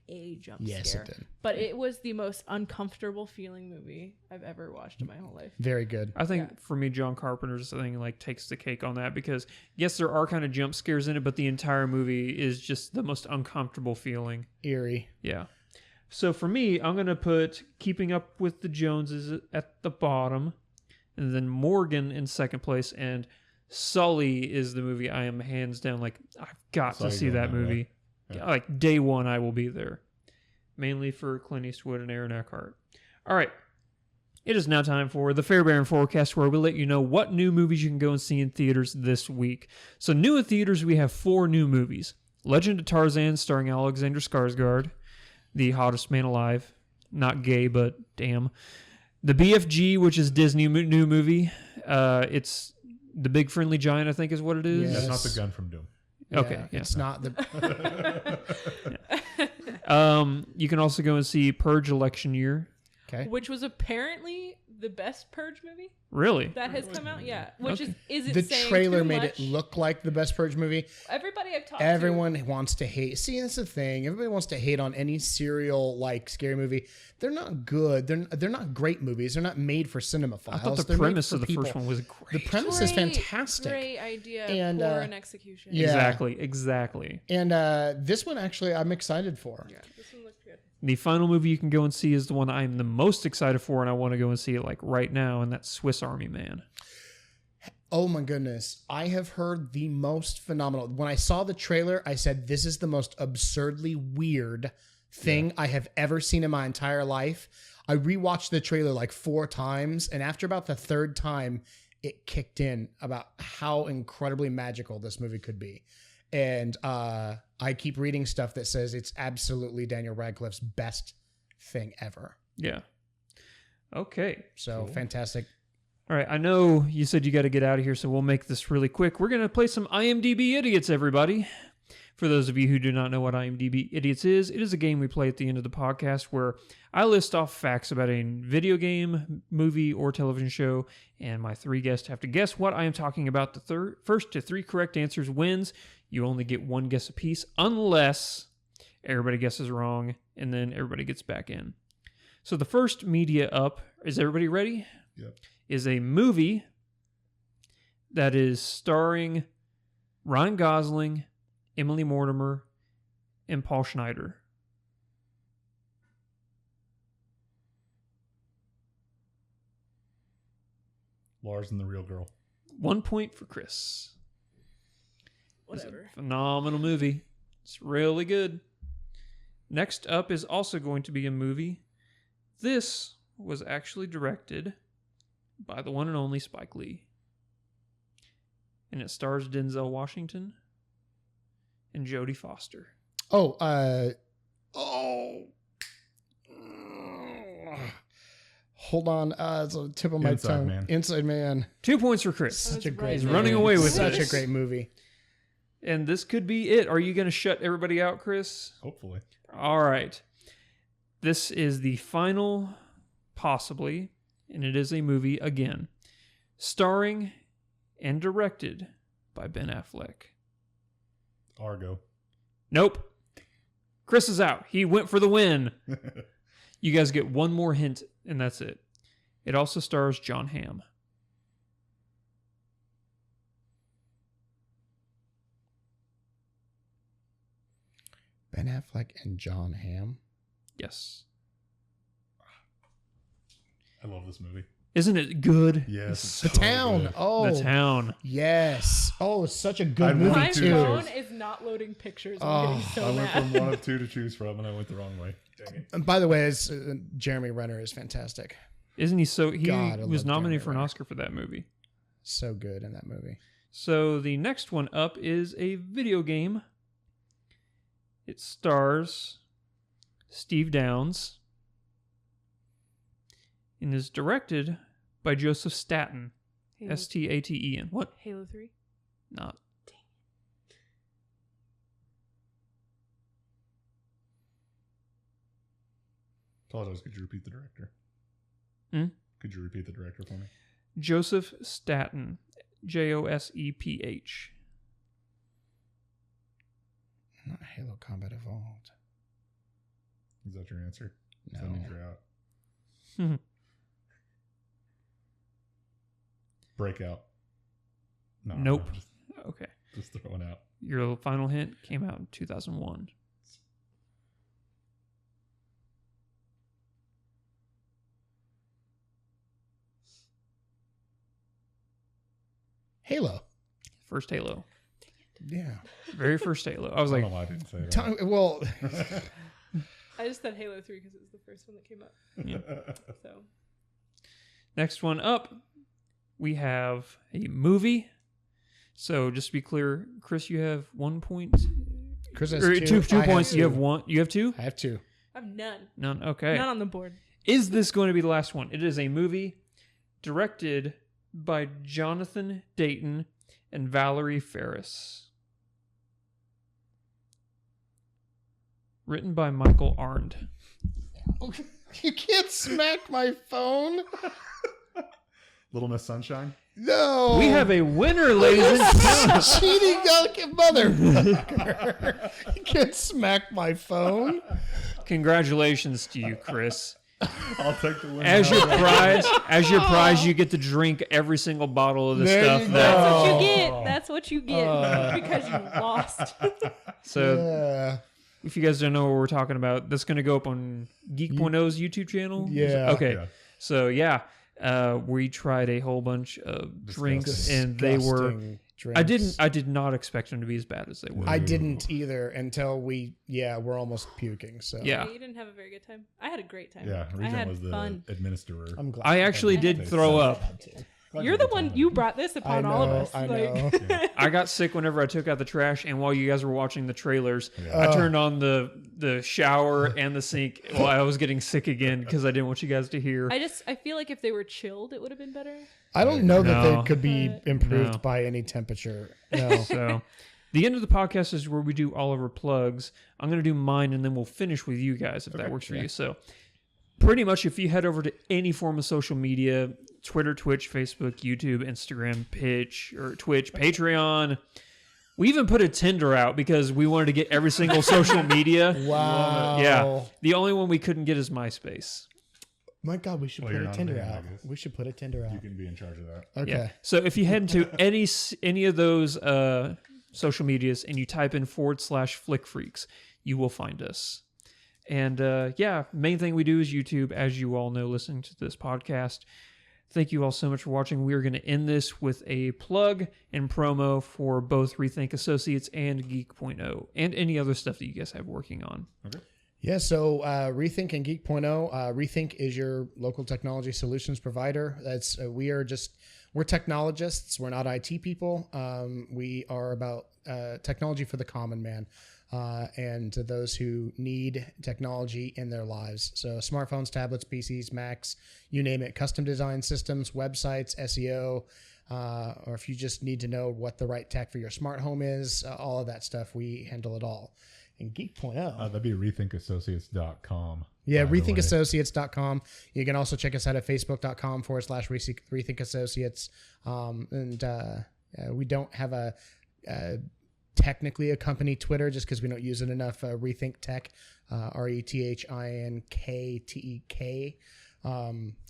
Speaker 5: a jump
Speaker 3: Yes,
Speaker 5: scare.
Speaker 3: it did.
Speaker 5: But it was the most uncomfortable feeling movie I've ever watched in my whole life.
Speaker 3: Very good.
Speaker 2: I think for me, John Carpenter's thing like takes the cake on that because yes, there are kind of jump scares in it, but the entire movie is just the most uncomfortable feeling.
Speaker 3: Eerie.
Speaker 2: Yeah. So for me, I'm gonna put Keeping Up with the Joneses at the bottom, and then Morgan in second place, and Sully is the movie I am hands down like I've got
Speaker 4: Saw
Speaker 2: to
Speaker 4: you
Speaker 2: see
Speaker 4: going
Speaker 2: that
Speaker 4: that way.
Speaker 2: movie.
Speaker 4: Yeah.
Speaker 2: Like day one, I will be there, mainly for Clint Eastwood and Aaron Eckhart. All right. It is now time for the Fairbairn Forecast, where we let you know what new movies you can go and see in theaters this week. So new in theaters, we have 4 new movies. Legend of Tarzan, starring Alexander Skarsgård, the hottest man alive. Not gay, but damn. The BFG, which is Disney new movie. It's The Big Friendly Giant, I think is what it is.
Speaker 3: Yes.
Speaker 4: That's not the gun from Doom.
Speaker 2: Okay, yeah.
Speaker 3: It's not the.
Speaker 2: You can also go and see Purge Election Year.
Speaker 3: Okay.
Speaker 5: Which was apparently the best Purge movie
Speaker 2: Really?
Speaker 5: that has come out. Yeah, which
Speaker 2: Okay.
Speaker 5: is it
Speaker 3: The
Speaker 5: saying
Speaker 3: trailer
Speaker 5: too
Speaker 3: made
Speaker 5: much?
Speaker 3: it look like the best Purge movie.
Speaker 5: Everybody I've talked
Speaker 3: Everyone wants to hate. See, that's the thing. Everybody wants to hate on any serial like scary movie. They're not good. They're not great movies. They're not made for cinemaphiles.
Speaker 2: I thought the
Speaker 3: They're made
Speaker 2: premise
Speaker 3: for
Speaker 2: of the
Speaker 3: people.
Speaker 2: first one was
Speaker 3: The
Speaker 2: great.
Speaker 3: premise
Speaker 5: to,
Speaker 3: is fantastic.
Speaker 5: Great idea,
Speaker 3: And,
Speaker 5: poor in execution.
Speaker 3: yeah.
Speaker 2: Exactly.
Speaker 3: And this one actually, I'm excited for.
Speaker 5: Yeah, this one looks good.
Speaker 2: The final movie you can go and see is the one I'm the most excited for, and I want to go and see it like right now, and that's Swiss Army Man.
Speaker 3: Oh my goodness. I have heard the most phenomenal. When I saw the trailer, I said, this is the most absurdly weird thing I have ever seen in my entire life. I rewatched the trailer like 4 times, and after about the 3rd time, it kicked in about how incredibly magical this movie could be. And I keep reading stuff that says it's absolutely Daniel Radcliffe's best thing ever.
Speaker 2: Yeah. Okay.
Speaker 3: So fantastic.
Speaker 2: All right. I know you said you got to get out of here, so we'll make this really quick. We're going to play some IMDb Idiots, everybody. For those of you who do not know what IMDb Idiots is, it is a game we play at the end of the podcast where I list off facts about a video game, movie, or television show, and my 3 guests have to guess what I am talking about. The first to 3 correct answers wins. You only get 1 guess apiece unless everybody guesses wrong, and then everybody gets back in. So the first media up, is everybody ready?
Speaker 4: Yep.
Speaker 2: Is a movie that is starring Ryan Gosling, Emily Mortimer, and Paul Schneider.
Speaker 4: Lars and the Real Girl.
Speaker 2: 1 point for Chris.
Speaker 5: Whatever.
Speaker 2: Phenomenal movie. It's really good. Next up is also going to be a movie. This was actually directed by the one and only Spike Lee. And it stars Denzel Washington and Jodie Foster.
Speaker 3: Hold on, it's on the tip of my
Speaker 4: Inside
Speaker 3: tongue.
Speaker 4: Man.
Speaker 3: Inside Man.
Speaker 2: 2 points for Chris.
Speaker 3: Such a
Speaker 5: That's
Speaker 3: great
Speaker 5: right.
Speaker 2: He's
Speaker 3: movie.
Speaker 2: running away with
Speaker 3: Such
Speaker 2: this.
Speaker 3: a great movie.
Speaker 2: And this could be it. Are you going to shut everybody out, Chris?
Speaker 4: Hopefully.
Speaker 2: All right. This is the final, possibly, and it is a movie again, starring and directed by Ben Affleck.
Speaker 4: Argo.
Speaker 2: Nope. Chris is out. He went for the win. You guys get one more hint, and that's it. It also stars John Hamm.
Speaker 3: Ben Affleck and John Hamm.
Speaker 2: Yes.
Speaker 4: I love this movie.
Speaker 2: Isn't it good?
Speaker 4: Yes.
Speaker 2: It's
Speaker 4: it's
Speaker 3: The
Speaker 4: so
Speaker 3: Town.
Speaker 4: good.
Speaker 3: Oh,
Speaker 2: The Town.
Speaker 3: yes. Oh, such a good
Speaker 4: I
Speaker 3: movie
Speaker 5: My
Speaker 4: wanted
Speaker 3: too.
Speaker 5: phone is not loading pictures. I'm getting so
Speaker 4: I went
Speaker 5: mad.
Speaker 4: from 1 of 2 to choose from, and I went the wrong way. Dang it.
Speaker 3: And by the way, it's, Jeremy Renner is fantastic.
Speaker 2: Isn't he so... He
Speaker 3: God, I
Speaker 2: was
Speaker 3: love
Speaker 2: nominated
Speaker 3: Jeremy
Speaker 2: for an
Speaker 3: Renner.
Speaker 2: Oscar for that movie.
Speaker 3: So good in that movie.
Speaker 2: So the next one up is a video game. It stars Steve Downes and is directed by Joseph Staten.
Speaker 5: Halo,
Speaker 2: Staten. What?
Speaker 5: Halo 3.
Speaker 2: Not.
Speaker 4: Apologize. Could you repeat the director?
Speaker 2: Hmm?
Speaker 4: Could you repeat the director for me?
Speaker 2: Joseph Staten. Joseph.
Speaker 3: Not Halo Combat Evolved.
Speaker 4: Is that your answer?
Speaker 3: No.
Speaker 4: That means you're out. Breakout. No,
Speaker 2: Nope.
Speaker 4: no,
Speaker 2: Okay.
Speaker 4: just throwing out.
Speaker 2: Your final hint came out in 2001.
Speaker 3: Halo.
Speaker 2: First Halo.
Speaker 3: Yeah.
Speaker 2: Very first Halo. I was
Speaker 4: I
Speaker 2: like,
Speaker 4: don't know why I didn't say that.
Speaker 3: Well,
Speaker 5: I just said Halo 3 because it was the first one that came up. So
Speaker 2: next one up, we have a movie. So just to be clear, Chris, you have 1 point.
Speaker 3: Chris has
Speaker 2: Or
Speaker 3: two.
Speaker 2: two
Speaker 3: I
Speaker 2: points.
Speaker 3: Have
Speaker 2: You
Speaker 3: two.
Speaker 2: have one. You have 2?
Speaker 3: I have 2.
Speaker 5: I have none.
Speaker 2: None. Okay.
Speaker 5: None on the board.
Speaker 2: Is this going to be the last one? It is a movie directed by Jonathan Dayton and Valerie Ferris. Written by Michael Arndt.
Speaker 3: You can't smack my phone.
Speaker 4: Little Miss Sunshine.
Speaker 3: No.
Speaker 2: We have a winner, ladies and gentlemen.
Speaker 3: cheating motherfucker. You can't smack my phone.
Speaker 2: Congratulations to you, Chris.
Speaker 4: I'll take the win.
Speaker 2: As your prize, you get to drink every single bottle of the
Speaker 3: There
Speaker 2: stuff
Speaker 3: you
Speaker 2: that.
Speaker 5: That's what you get. That's what you get because you lost.
Speaker 2: So,
Speaker 3: Yeah.
Speaker 2: if you guys don't know what we're talking about, that's going to go up on Geek.0's YouTube channel.
Speaker 3: Yeah.
Speaker 2: Okay.
Speaker 4: Yeah.
Speaker 2: So yeah, we tried a whole bunch of drinks, and they were.
Speaker 3: Disgusting drinks.
Speaker 2: I did not expect them to be as bad as they were.
Speaker 3: I didn't either until we're almost puking. So
Speaker 2: Yeah.
Speaker 5: You didn't have a very good time. I had a great time.
Speaker 4: Yeah,
Speaker 5: I
Speaker 4: Regent
Speaker 5: had
Speaker 4: was the
Speaker 5: fun.
Speaker 4: administrator.
Speaker 3: I'm glad.
Speaker 2: I actually did throw up.
Speaker 5: You're the one. You brought this upon all of us.
Speaker 3: I know.
Speaker 2: I got sick whenever I took out the trash, and while you guys were watching the trailers, I turned on the shower and the sink while I was getting sick again because I didn't want you guys to hear.
Speaker 5: I feel like if they were chilled, it would have been better.
Speaker 3: I don't know that
Speaker 2: No.
Speaker 3: they could be improved
Speaker 2: No.
Speaker 3: by any temperature. No.
Speaker 2: So, the end of the podcast is where we do all of our plugs. I'm going to do mine, and then we'll finish with you guys if that works for you. So, pretty much, if you head over to any form of social media, Twitter, Twitch, Facebook, YouTube, Instagram, Twitch, Patreon. We even put a Tinder out because we wanted to get every single social media.
Speaker 3: Wow.
Speaker 2: Yeah. The only one we couldn't get is MySpace.
Speaker 3: My God, we should
Speaker 4: Well,
Speaker 3: put
Speaker 4: you're
Speaker 3: a
Speaker 4: not
Speaker 3: Tinder
Speaker 4: there, I
Speaker 3: out.
Speaker 4: guess.
Speaker 3: We should put a Tinder out.
Speaker 4: You can be in charge of that.
Speaker 3: Okay.
Speaker 2: Yeah. So if you head into any of those social medias and you type in /Flick Freaks, you will find us. And main thing we do is YouTube, as you all know, listening to this podcast. Thank you all so much for watching. We are going to end this with a plug and promo for both Rethink Associates and Geek.0 and any other stuff that you guys have working on.
Speaker 4: Okay.
Speaker 3: Yeah, so Rethink and Geek.0. Rethink is your local technology solutions provider. That's we're technologists. We're not IT people. We are about technology for the common man and to those who need technology in their lives. So smartphones, tablets, PCs, Macs, you name it, custom design systems, websites, SEO, or if you just need to know what the right tech for your smart home is, all of that stuff, we handle it all. And Geek.0.
Speaker 4: That'd be rethinkassociates.com.
Speaker 3: Yeah,
Speaker 4: by the way.
Speaker 3: rethinkassociates.com. You can also check us out at facebook.com/rethinkassociates. We don't have technically a company Twitter just because we don't use it enough. Rethink Tech, RETHINKTEK.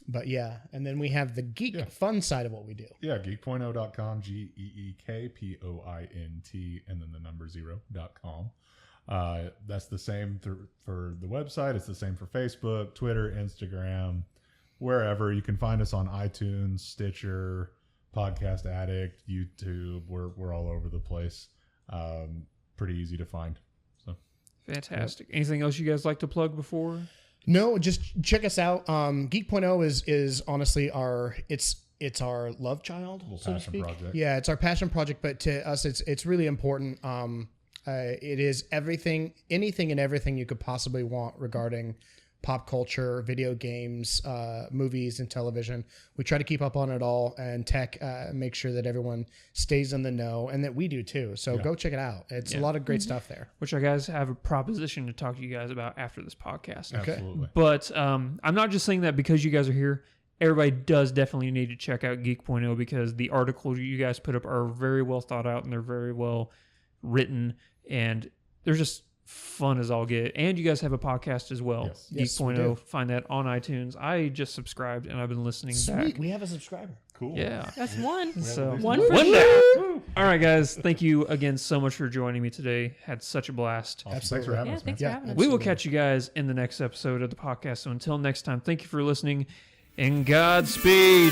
Speaker 3: But yeah, and then we have the geek fun side of what we do.
Speaker 4: Yeah, geek.0.com, GEEKPOINT, and then the number 0.com. That's the same for the website. It's the same for Facebook, Twitter, Instagram, wherever. You can find us on iTunes, Stitcher, Podcast Addict, YouTube. We're all over the place. Pretty easy to find. So
Speaker 2: Fantastic. Anything else you guys like to plug before?
Speaker 3: No, just check us out. Geek.0 is honestly it's our love child,
Speaker 4: Little
Speaker 3: so to
Speaker 4: passion
Speaker 3: speak.
Speaker 4: project.
Speaker 3: Yeah, it's our passion project, but to us, it's really important. It is anything and everything you could possibly want regarding pop culture, video games, movies, and television. We try to keep up on it all, and tech, make sure that everyone stays in the know, and that we do too. So go check it out. It's a lot of great stuff there.
Speaker 2: Which I guys have a proposition to talk to you guys about after this podcast.
Speaker 4: absolutely.
Speaker 2: But I'm not just saying that because you guys are here. Everybody does definitely need to check out Geek.0 because the articles you guys put up are very well thought out and they're very well written and they're just fun as all get. And you guys have a podcast as well.
Speaker 4: Yes.
Speaker 3: Yes, we
Speaker 2: Geek.0.
Speaker 3: do.
Speaker 2: Find that on iTunes. I just subscribed and I've been listening
Speaker 3: Sweet,
Speaker 2: back.
Speaker 3: we have a subscriber.
Speaker 4: Cool.
Speaker 2: Yeah.
Speaker 5: That's one.
Speaker 2: So
Speaker 5: One for
Speaker 2: one
Speaker 5: sure.
Speaker 2: down. All right, guys. Thank you again so much for joining me today. Had such a blast.
Speaker 4: Awesome.
Speaker 3: Absolutely.
Speaker 4: Thanks for having
Speaker 5: Yeah,
Speaker 4: us, man.
Speaker 5: thanks for having us.
Speaker 2: We will catch you guys in the next episode of the podcast. So until next time, thank you for listening and Godspeed.